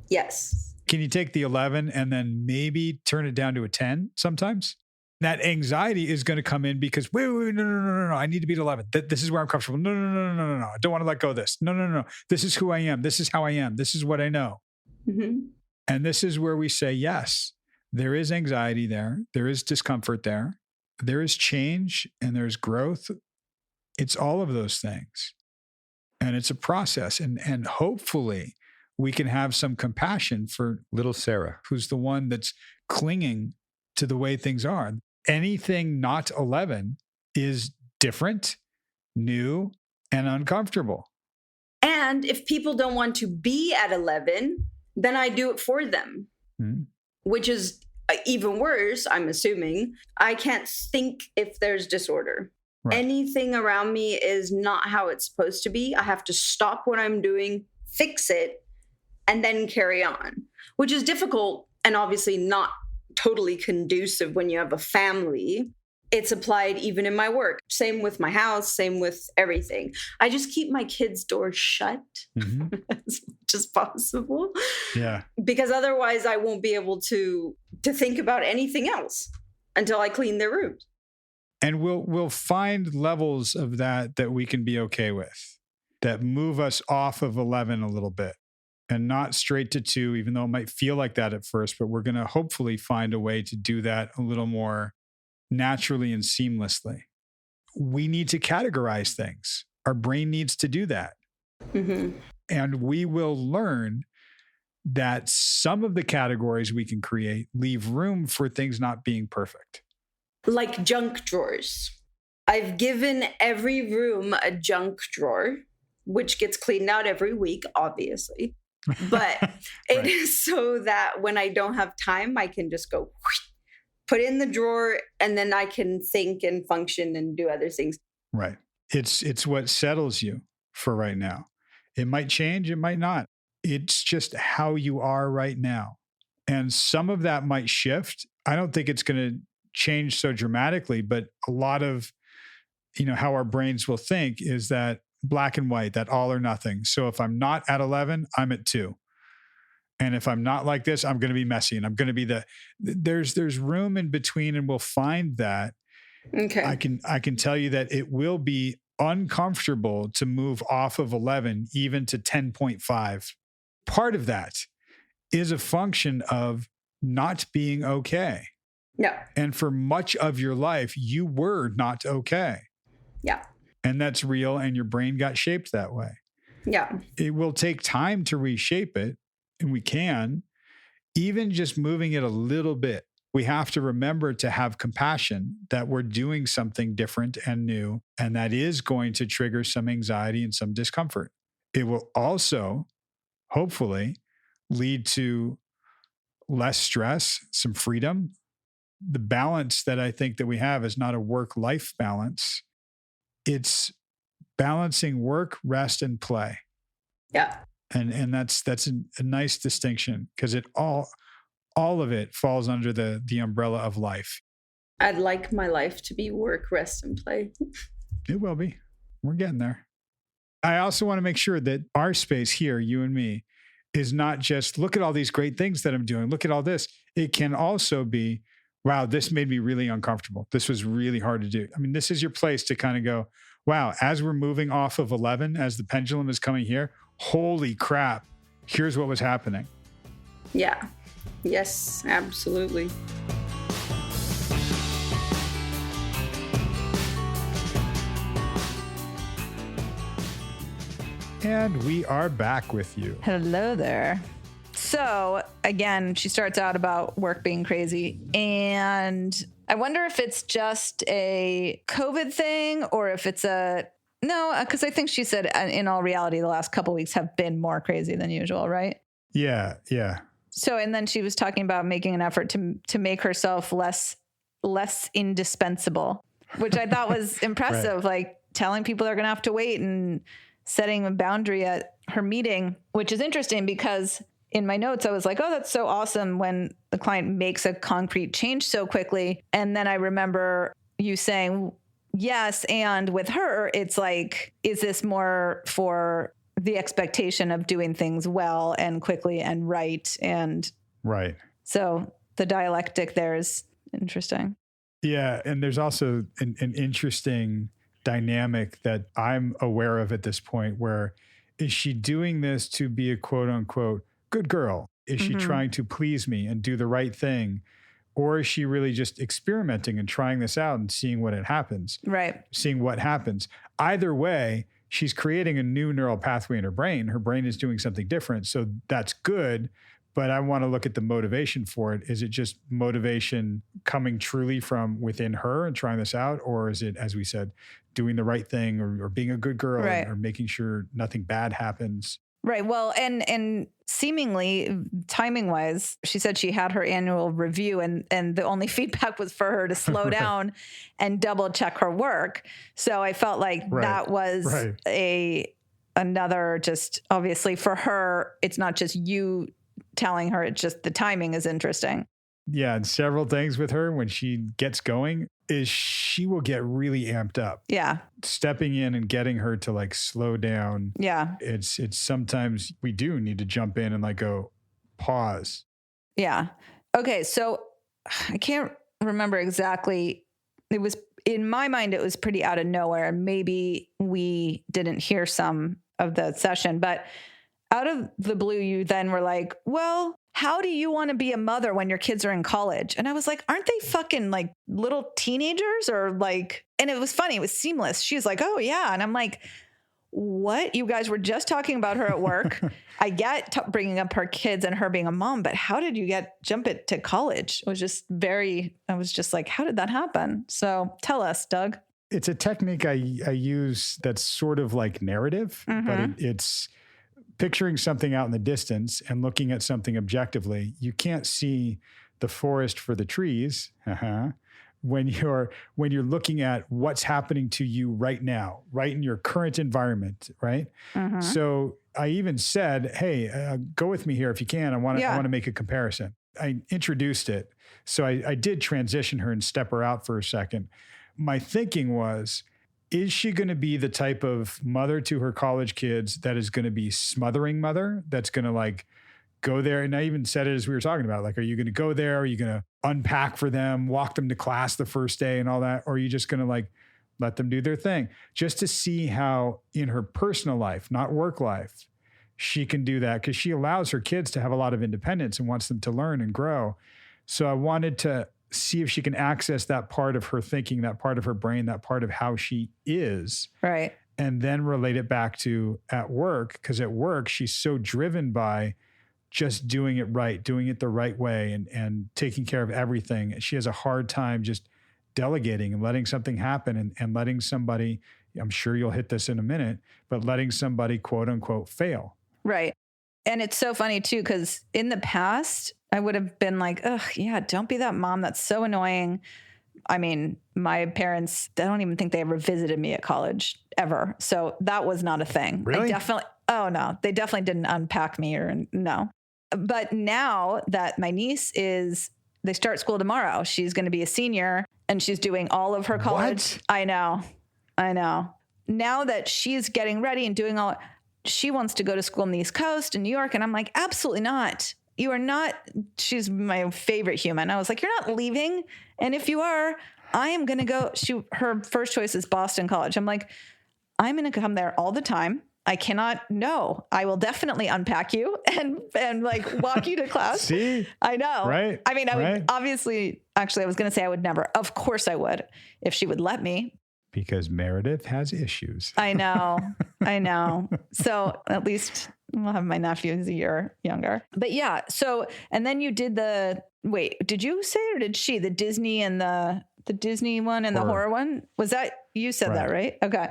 Yes. Can you take the 11 and then maybe turn it down to a 10 sometimes? That anxiety is going to come in because, wait, no, I need to be at 11. This is where I'm comfortable. No. I don't want to let go of this. No. This is who I am. This is how I am. This is what I know. Mm-hmm. And this is where we say, yes, there is anxiety there. There is discomfort there. There is change and there's growth. It's all of those things. And it's a process. And hopefully we can have some compassion for little Sarah, who's the one that's clinging to the way things are. Anything not 11 is different, new, and uncomfortable. And if people don't want to be at 11, then I do it for them, which is even worse, I'm assuming. I can't think if there's disorder. Right. Anything around me is not how it's supposed to be. I have to stop what I'm doing, fix it, and then carry on, which is difficult and obviously not totally conducive when you have a family. It's applied even in my work. Same with my house, same with everything. I just keep my kids' doors shut as much as possible. Yeah. Because otherwise I won't be able to think about anything else until I clean their rooms. And we'll find levels of that we can be okay with, that move us off of 11 a little bit and not straight to 2, even though it might feel like that at first, but we're going to hopefully find a way to do that a little more naturally and seamlessly. We need to categorize things. Our brain needs to do that. Mm-hmm. And we will learn that some of the categories we can create leave room for things not being perfect. Like junk drawers. I've given every room a junk drawer, which gets cleaned out every week, obviously. But it is so that when I don't have time, I can just go put it in the drawer, and then I can think and function and do other things. Right. It's what settles you for right now. It might change, it might not. It's just how you are right now. And some of that might shift. I don't think it's going to change so dramatically, but a lot of, how our brains will think is that black and white, that all or nothing. So if I'm not at 11, I'm at 2. And if I'm not like this, I'm going to be messy, and I'm going to be there's room in between, and we'll find that. Okay. I can tell you that it will be uncomfortable to move off of 11 even to 10.5. Part of that is a function of not being okay. Yeah. And for much of your life, you were not okay. Yeah. And that's real, and your brain got shaped that way. Yeah. It will take time to reshape it, and we can, even just moving it a little bit. We have to remember to have compassion that we're doing something different and new, and that is going to trigger some anxiety and some discomfort. It will also, hopefully, lead to less stress, some freedom. The balance that I think that we have is not a work-life balance. It's balancing work, rest, and play. Yeah. And that's a nice distinction, because it all of it falls under the umbrella of life. I'd like my life to be work, rest, and play. It will be. We're getting there. I also want to make sure that our space here, you and me, is not just, look at all these great things that I'm doing. Look at all this. It can also be, wow, this made me really uncomfortable. This was really hard to do. I mean, this is your place to kind of go, wow, as we're moving off of 11, as the pendulum is coming here, holy crap, here's what was happening. Yeah. Yes, absolutely. And we are back with you. Hello there. So again, she starts out about work being crazy, and I wonder if it's just a COVID thing or if it's no, because I think she said in all reality, the last couple of weeks have been more crazy than usual, right? Yeah. So, and then she was talking about making an effort to make herself less indispensable, which I thought was impressive. Right. Like telling people they're going to have to wait and setting a boundary at her meeting, which is interesting because in my notes, I was like, oh, that's so awesome when the client makes a concrete change so quickly. And then I remember you saying, yes. And with her, it's like, is this more for the expectation of doing things well and quickly and right? And right. So the dialectic there is interesting. Yeah. And there's also an interesting dynamic that I'm aware of at this point, where is she doing this to be a quote unquote good girl? Is she trying to please me and do the right thing? Or is she really just experimenting and trying this out and seeing what happens? Right. Seeing what happens. Either way, she's creating a new neural pathway in her brain. Her brain is doing something different. So that's good. But I want to look at the motivation for it. Is it just motivation coming truly from within her and trying this out? Or is it, as we said, doing the right thing or being a good girl, right, or making sure nothing bad happens? Right. Well, and seemingly timing wise, she said she had her annual review and the only feedback was for her to slow down and double check her work. So I felt like that was another, just obviously for her, it's not just you telling her, it's just the timing is interesting. Yeah. And several things with her when she gets going is she will get really amped up. Yeah. Stepping in and getting her to like slow down. Yeah. It's sometimes we do need to jump in and like go pause. Yeah. Okay. So I can't remember exactly. It was in my mind, it was pretty out of nowhere. And maybe we didn't hear some of the session, but out of the blue, you then were like, well, how do you want to be a mother when your kids are in college? And I was like, aren't they fucking like little teenagers or like, and it was funny. It was seamless. She's like, oh yeah. And I'm like, what? You guys were just talking about her at work. I get bringing up her kids and her being a mom, but how did you jump it to college? It was just I was just like, how did that happen? So tell us, Doug. It's a technique I use that's sort of like narrative, but it's picturing something out in the distance and looking at something objectively. You can't see the forest for the trees. When you're looking at what's happening to you right now, right in your current environment, right? So I even said, hey, go with me here if you can. I want to make a comparison. I introduced it. So I did transition her and step her out for a second. My thinking was, is she going to be the type of mother to her college kids that is going to be smothering mother, that's going to like go there? And I even said it as we were talking about, like, are you going to go there? Are you going to unpack for them, walk them to class the first day and all that? Or are you just going to like let them do their thing? Just to see how in her personal life, not work life, she can do that, because she allows her kids to have a lot of independence and wants them to learn and grow. So I wanted to see if she can access that part of her thinking, that part of her brain, that part of how she is. Right. And then relate it back to at work, because at work, she's so driven by just doing it right, doing it the right way, and taking care of everything. She has a hard time just delegating and letting something happen and letting somebody, I'm sure you'll hit this in a minute, but letting somebody quote unquote fail. Right. And it's so funny too, because in the past, I would have been like, ugh, yeah, don't be that mom. That's so annoying. I mean, my parents, I don't even think they ever visited me at college ever. So that was not a thing. Really? They definitely didn't unpack me no. But now that my niece they start school tomorrow. She's going to be a senior and she's doing all of her college. What? I know. Now that she's getting ready and doing all, she wants to go to school on the East Coast in New York. And I'm like, absolutely not. You are not. She's my favorite human. I was like, you're not leaving. And if you are, I am going to go. Her first choice is Boston College. I'm like, I'm going to come there all the time. I cannot. No, I will definitely unpack you and like walk you to class. See, I know. Right. I mean, I would obviously, actually, I was going to say I would never. Of course I would, if she would let me. Because Meredith has issues. I know. So at least we'll have my nephew who's a year younger. But yeah. So, and then you did did you say, or did she, the Disney and the Disney one and the horror one? Was that, you said that, right? Okay.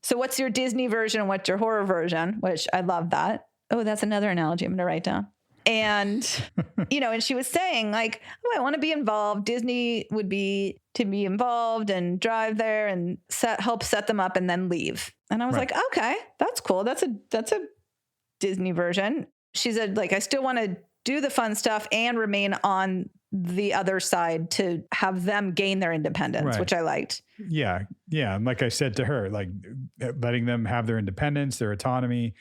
So what's your Disney version and what's your horror version? Which I love that. Oh, that's another analogy I'm going to write down. And, and she was saying like, oh, I want to be involved. Disney would be to be involved and drive there and help set them up and then leave. And I was like, okay, that's cool. That's a Disney version. She said, like, I still want to do the fun stuff and remain on the other side to have them gain their independence, which I liked. Yeah. Yeah. And like I said to her, like letting them have their independence, their autonomy,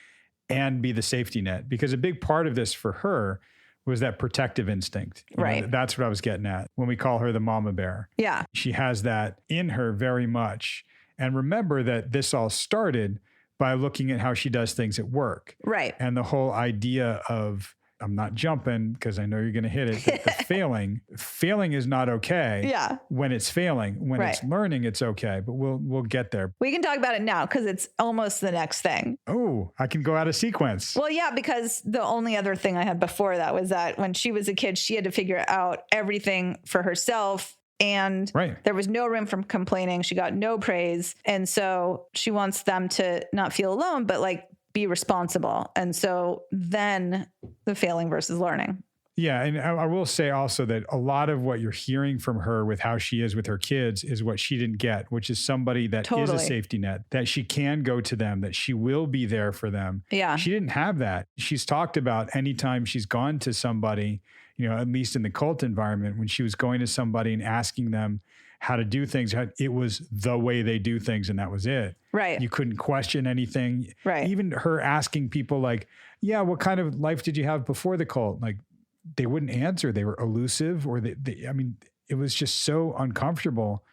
and be the safety net, because a big part of this for her was that protective instinct. Right. That's what I was getting at when we call her the mama bear. Yeah. She has that in her very much. And remember that this all started by looking at how she does things at work. Right. And the whole idea of, I'm not jumping because I know you're going to hit it. The failing is not okay. Yeah. When it's failing, when it's learning, it's okay. But we'll get there. We can talk about it now because it's almost the next thing. Oh, I can go out of sequence. Well, yeah, because the only other thing I had before that was that when she was a kid, she had to figure out everything for herself. And there was no room for complaining. She got no praise. And so she wants them to not feel alone, but like be responsible. And so then the failing versus learning. Yeah. And I will say also that a lot of what you're hearing from her with how she is with her kids is what she didn't get, which is somebody that is a safety net, that she can go to them, that she will be there for them. Yeah. She didn't have that. She's talked about anytime she's gone to somebody, at least in the cult environment, when she was going to somebody and asking them how to do things, it was the way they do things. And that was it. Right. You couldn't question anything. Right. Even her asking people like, yeah, what kind of life did you have before the cult? Like they wouldn't answer. They were elusive or it was just so uncomfortable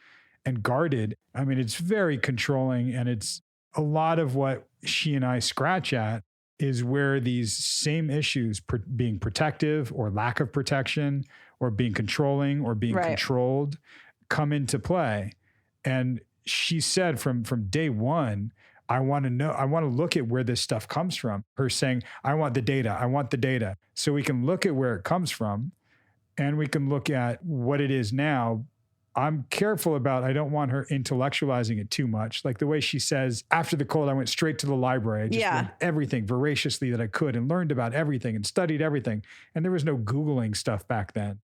and guarded. I mean, it's very controlling, and it's a lot of what she and I scratch at is where these same issues, being protective or lack of protection or being controlling or being controlled, come into play. And she said from day one, I want to know, I want to look at where this stuff comes from. Her saying, I want the data. So we can look at where it comes from and we can look at what it is now. I'm careful about, I don't want her intellectualizing it too much. Like the way she says, after the cold, I went straight to the library. I just read everything voraciously that I could and learned about everything and studied everything. And there was no Googling stuff back then.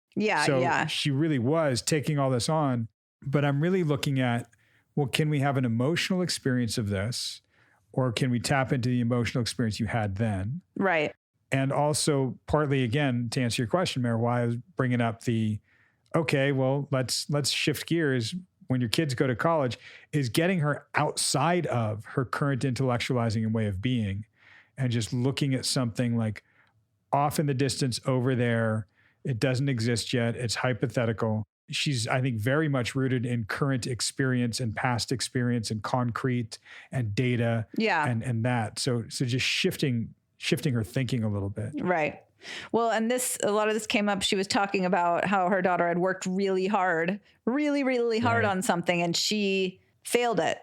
So she really was taking all this on. But I'm really looking at, well, can we have an emotional experience of this? Or can we tap into the emotional experience you had then? Right. And also partly, again, to answer your question, Mary, why I was bringing up the, okay, well, let's shift gears. When your kids go to college, is getting her outside of her current intellectualizing and way of being and just looking at something like off in the distance over there. It doesn't exist yet. It's hypothetical. She's, I think, very much rooted in current experience and past experience and concrete and data and that. So just shifting her thinking a little bit. Right. Well, and a lot of this came up. She was talking about how her daughter had worked really hard on something and she failed it.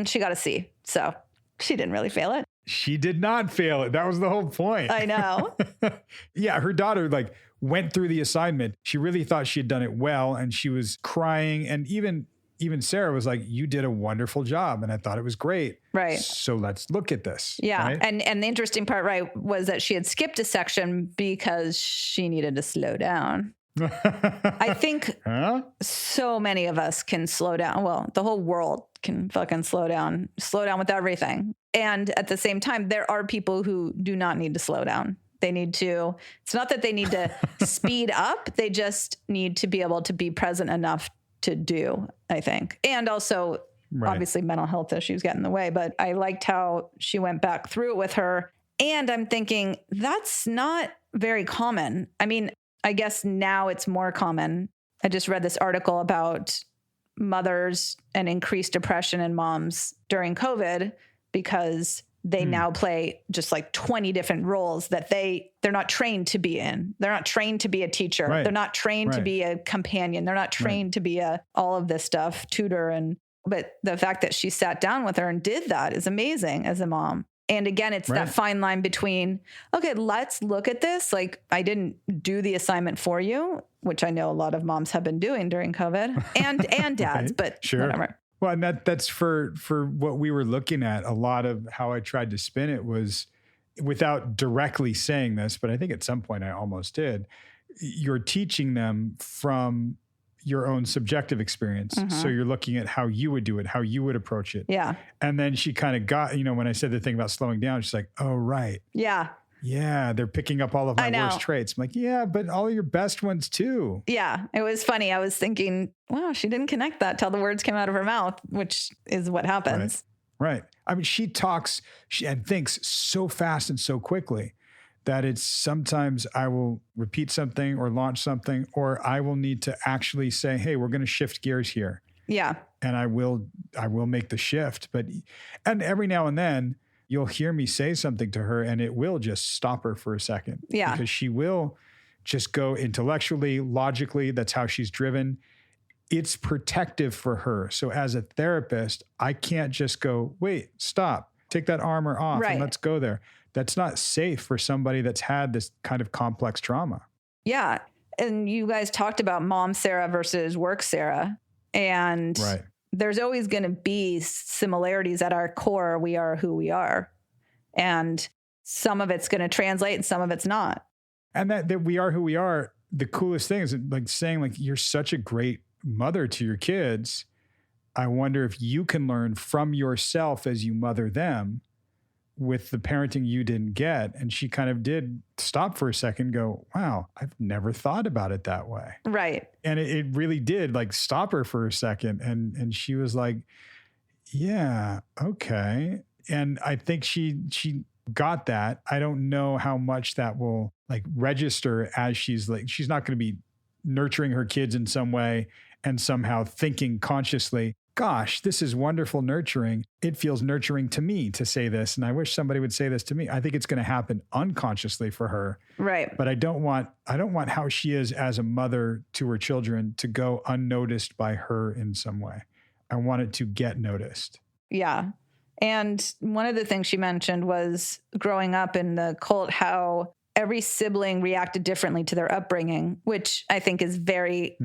She got a C. So she didn't really fail it. She did not fail it. That was the whole point. I know. Yeah. Her daughter went through the assignment. She really thought she had done it well. And she was crying. And even Sarah was like, you did a wonderful job. And I thought it was great. Right. So let's look at this. Yeah. Right? And the interesting part, right, was that she had skipped a section because she needed to slow down. I think so many of us can slow down. Well, the whole world can fucking slow down with everything. And at the same time, there are people who do not need to slow down. They need to, it's not that they need to speed up. They just need to be able to be present enough to do, I think. And also, obviously, mental health issues get in the way. But I liked how she went back through it with her. And I'm thinking, that's not very common. I mean, I guess now it's more common. I just read this article about mothers and increased depression in moms during COVID because they now play just like 20 different roles that they're not trained to be in. They're not trained to be a teacher. Right. They're not trained to be a companion. They're not trained to be all of this stuff, tutor. But the fact that she sat down with her and did that is amazing as a mom. And again, it's that fine line between, okay, let's look at this. Like, I didn't do the assignment for you, which I know a lot of moms have been doing during COVID and dads, but whatever. Well, and that's for what we were looking at. A lot of how I tried to spin it was, without directly saying this, but I think at some point I almost did, you're teaching them from your own subjective experience. Mm-hmm. So you're looking at how you would do it, how you would approach it. Yeah. And then she kind of got, when I said the thing about slowing down, she's like, oh, right. Yeah. Yeah, they're picking up all of my worst traits. I'm like, yeah, but all your best ones too. Yeah, it was funny. I was thinking, wow, she didn't connect that till the words came out of her mouth, which is what happens. Right. I mean, she talks and thinks so fast and so quickly that it's sometimes I will repeat something or launch something, or I will need to actually say, hey, we're going to shift gears here. Yeah. And I will make the shift. And every now and then, you'll hear me say something to her and it will just stop her for a second. Yeah. Because she will just go intellectually, logically. That's how she's driven. It's protective for her. So as a therapist, I can't just go, wait, stop, take that armor off and let's go there. That's not safe for somebody that's had this kind of complex trauma. Yeah. And you guys talked about mom Sarah versus work Sarah. And there's always going to be similarities at our core. We are who we are. And some of it's going to translate and some of it's not. And that we are who we are. The coolest thing is like saying like, you're such a great mother to your kids. I wonder if you can learn from yourself as you mother them with the parenting you didn't get. And she kind of did stop for a second, go, wow, I've never thought about it that way. Right. And it really did like stop her for a second. And she was like, yeah, okay. And I think she got that. I don't know how much that will like register as she's not going to be nurturing her kids in some way and somehow thinking consciously, gosh, this is wonderful nurturing. It feels nurturing to me to say this. And I wish somebody would say this to me. I think it's going to happen unconsciously for her. Right. But I don't want how she is as a mother to her children to go unnoticed by her in some way. I want it to get noticed. Yeah. And one of the things she mentioned was growing up in the cult, how every sibling reacted differently to their upbringing, which I think is very,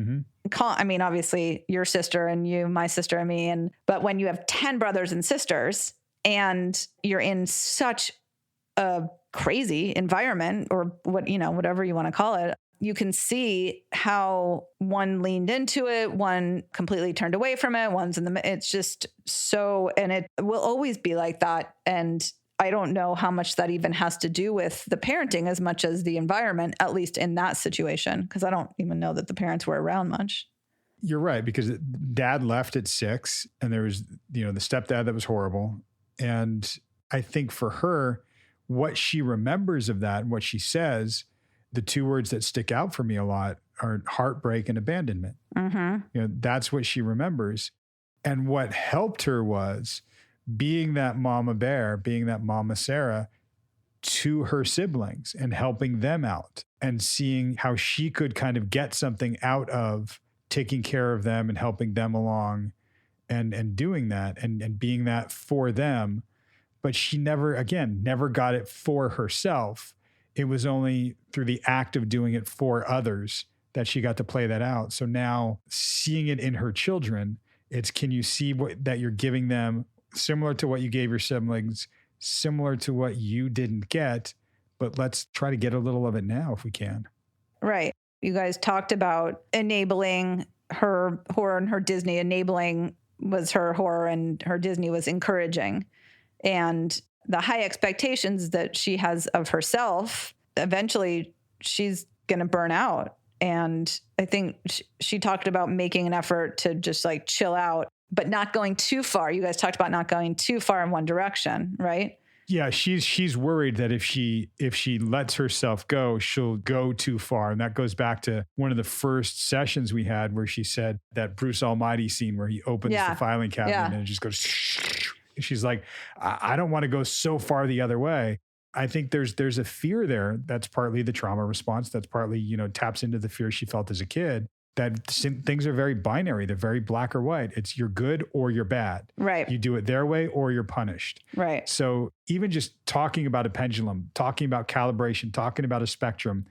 I mean, obviously your sister and you, my sister and me. But when you have 10 brothers and sisters and you're in such a crazy environment, or whatever you want to call it, you can see how one leaned into it, one completely turned away from it, one's in the, it's just so, and it will always be like that. And I don't know how much that even has to do with the parenting as much as the environment, at least in that situation, because I don't even know that the parents were around much. You're right, because dad left at 6 and there was, the stepdad that was horrible. And I think for her, what she remembers of that and what she says, the 2 words that stick out for me a lot are heartbreak and abandonment. That's what she remembers. And what helped her was being that mama bear, being that mama Sarah to her siblings and helping them out and seeing how she could kind of get something out of taking care of them and helping them along and doing that and being that for them. But she never got it for herself. It was only through the act of doing it for others that she got to play that out. So now seeing it in her children, it's, can you see that you're giving them similar to what you gave your siblings, similar to what you didn't get, but let's try to get a little of it now if we can. Right. You guys talked about enabling her horror and her Disney. Enabling was her horror and her Disney was encouraging. And the high expectations that she has of herself, eventually she's going to burn out. And I think she talked about making an effort to just like chill out, but not going too far. You guys talked about not going too far in one direction, right? Yeah, she's worried that if she lets herself go, she'll go too far. And that goes back to one of the first sessions we had where she said that Bruce Almighty scene where he opens the filing cabinet and it just goes. She's like, I don't want to go so far the other way. I think there's a fear there. That's partly the trauma response. That's partly, taps into the fear she felt as a kid, that things are very binary. They're very black or white. It's you're good or you're bad. Right. You do it their way or you're punished. Right. So even just talking about a pendulum, talking about calibration, talking about a spectrum,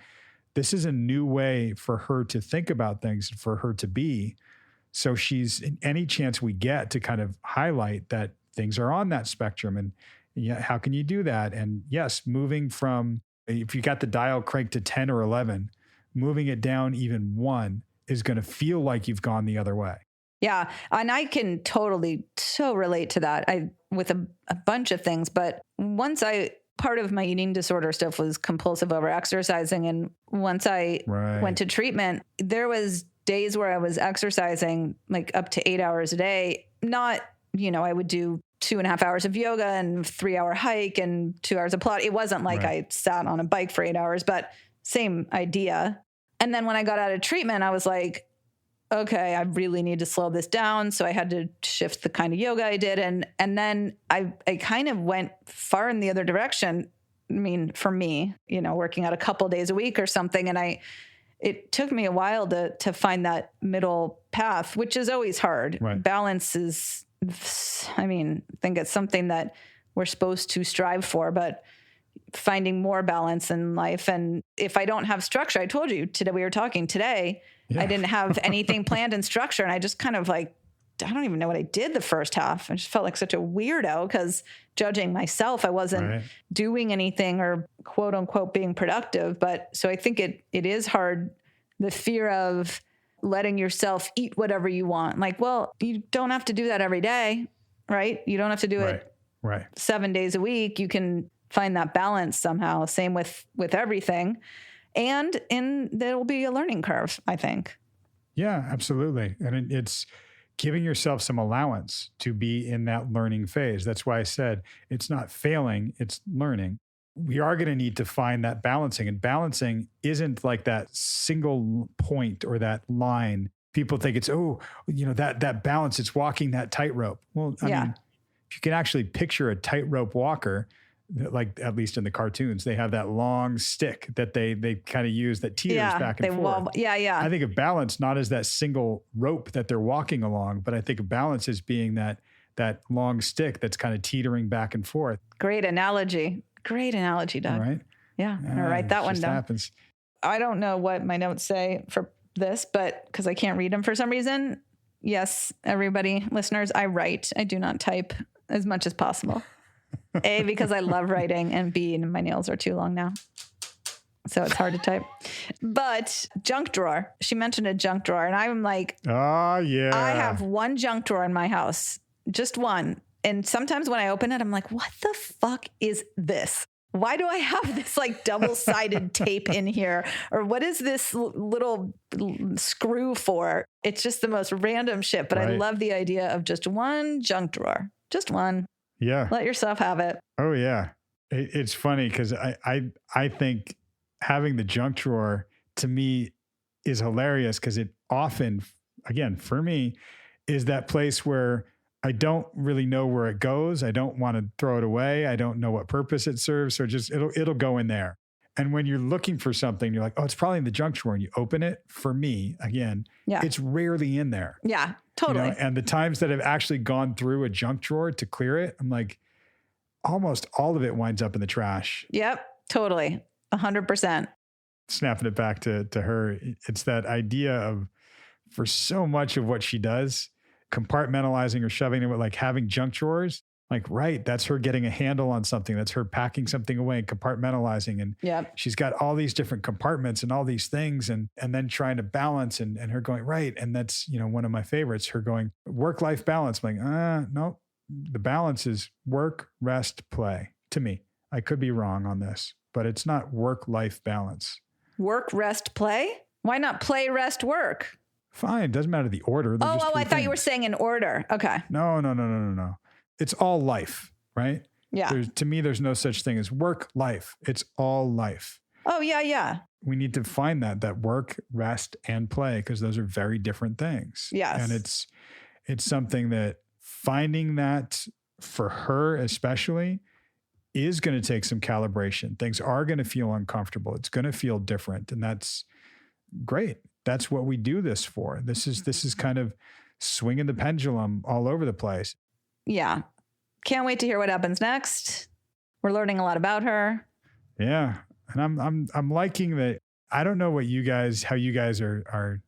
this is a new way for her to think about things, for her to be. So she's, in any chance we get to kind of highlight that things are on that spectrum, and how can you do that? And yes, moving from, if you got the dial cranked to 10 or 11, moving it down even 1 is going to feel like you've gone the other way. Yeah. And I can totally so relate to that. With a bunch of things, but part of my eating disorder stuff was compulsive over exercising. And once I went to treatment, there was days where I was exercising like up to 8 hours a day. Not, I would do 2.5 hours of yoga and 3-hour hike and 2 hours of Pilates. It wasn't like I sat on a bike for 8 hours, but same idea. And then when I got out of treatment, I was like, okay, I really need to slow this down. So I had to shift the kind of yoga I did. And then I kind of went far in the other direction. I mean, for me, working out a couple days a week or something. And it took me a while to find that middle path, which is always hard. Right. Balance is, I think it's something that we're supposed to strive for, but finding more balance in life. And if I don't have structure, I told you today, we were talking today, I didn't have anything planned in structure. And I just kind of I don't even know what I did the first half. I just felt like such a weirdo because judging myself, I wasn't doing anything or quote unquote being productive. But so I think it is hard. The fear of letting yourself eat whatever you want. Like, well, you don't have to do that every day, right? You don't have to do it 7 days a week. You can find that balance somehow. Same with everything. And there'll be a learning curve, I think. Yeah, absolutely. And it's giving yourself some allowance to be in that learning phase. That's why I said it's not failing, it's learning. We are going to need to find that balancing. And balancing isn't like that single point or that line. People think it's, that balance, it's walking that tightrope. Well, I mean, if you can actually picture a tightrope walker, like at least in the cartoons, they have that long stick that they kind of use that teeters back and forth. I think of balance not as that single rope that they're walking along, but I think of balance as being that that long stick that's kind of teetering back and forth. Great analogy, Doug. All right. Yeah, I'll write that one down. Happens. I don't know what my notes say for this, but because I can't read them for some reason. Yes, everybody, listeners, I write. I do not type as much as possible. A, because I love writing, and B, my nails are too long now. So it's hard to type. But junk drawer. She mentioned a junk drawer, and I'm like, oh, yeah. I have one junk drawer in my house, just one. And sometimes when I open it, I'm like, what the fuck is this? Why do I have this like double-sided tape in here? Or what is this little screw for? It's just the most random shit. But I love the idea of just one junk drawer. Just one. Yeah. Let yourself have it. Oh, yeah. It's funny because I think having the junk drawer to me is hilarious because it often, again, for me, is that place where I don't really know where it goes. I don't want to throw it away. I don't know what purpose it serves. So just it'll go in there. And when you're looking for something, you're like, oh, it's probably in the junk drawer, and you open it. For me, again, it's rarely in there. Yeah, totally. You know, and the times that I've actually gone through a junk drawer to clear it, I'm like, almost all of it winds up in the trash. Yep, totally. 100%. Snapping it back to her, it's that idea of, for so much of what she does, compartmentalizing or shoving it with like having junk drawers, like, right, that's her getting a handle on something. That's her packing something away and compartmentalizing. And she's got all these different compartments and all these things and then trying to balance and her going, right. And that's, you know, one of my favorites, her going work-life balance. I'm like, no, the balance is work, rest, play to me. I could be wrong on this, but it's not work-life balance. Work, rest, play? Why not play, rest, work? Fine. Doesn't matter the order. I thought you were saying in order. Okay. No. It's all life, right? Yeah. To me, there's no such thing as work life. It's all life. Oh, yeah. We need to find that work, rest, and play, because those are very different things. Yes. And it's something that finding that for her especially is going to take some calibration. Things are going to feel uncomfortable. It's going to feel different. And that's great. That's what we do this for. This is kind of swinging the pendulum all over the place. Yeah. Can't wait to hear what happens next. We're learning a lot about her. Yeah. And I'm liking that. I don't know how you guys are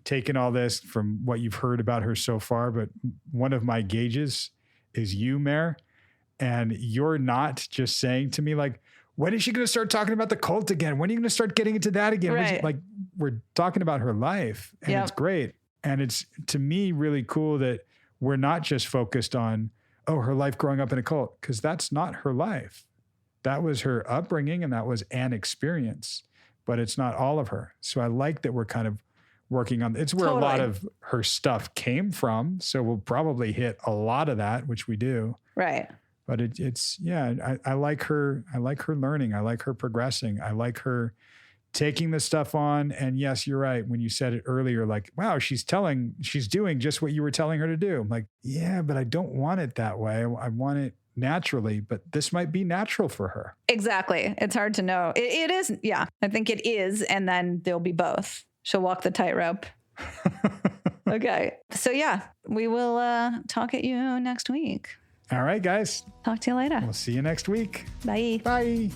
taking all this from what you've heard about her so far, but one of my gauges is you, Mare. And you're not just saying to me like, when is she going to start talking about the cult again? When are you going to start getting into that again? Right. Like, we're talking about her life, and it's great. And it's, to me, really cool that we're not just focused on, her life growing up in a cult, because that's not her life. That was her upbringing and that was an experience, but it's not all of her. So I like that we're kind of working on, it's where a lot of her stuff came from. So we'll probably hit a lot of that, which we do. Right. But I like her. I like her learning. I like her progressing. I like her taking this stuff on. And yes, you're right. When you said it earlier, like, wow, she's doing just what you were telling her to do. I'm like, yeah, but I don't want it that way. I want it naturally, but this might be natural for her. Exactly. It's hard to know. It is. Yeah, I think it is. And then there'll be both. She'll walk the tightrope. Okay. So yeah, we will talk at you next week. All right, guys. Talk to you later. We'll see you next week. Bye. Bye.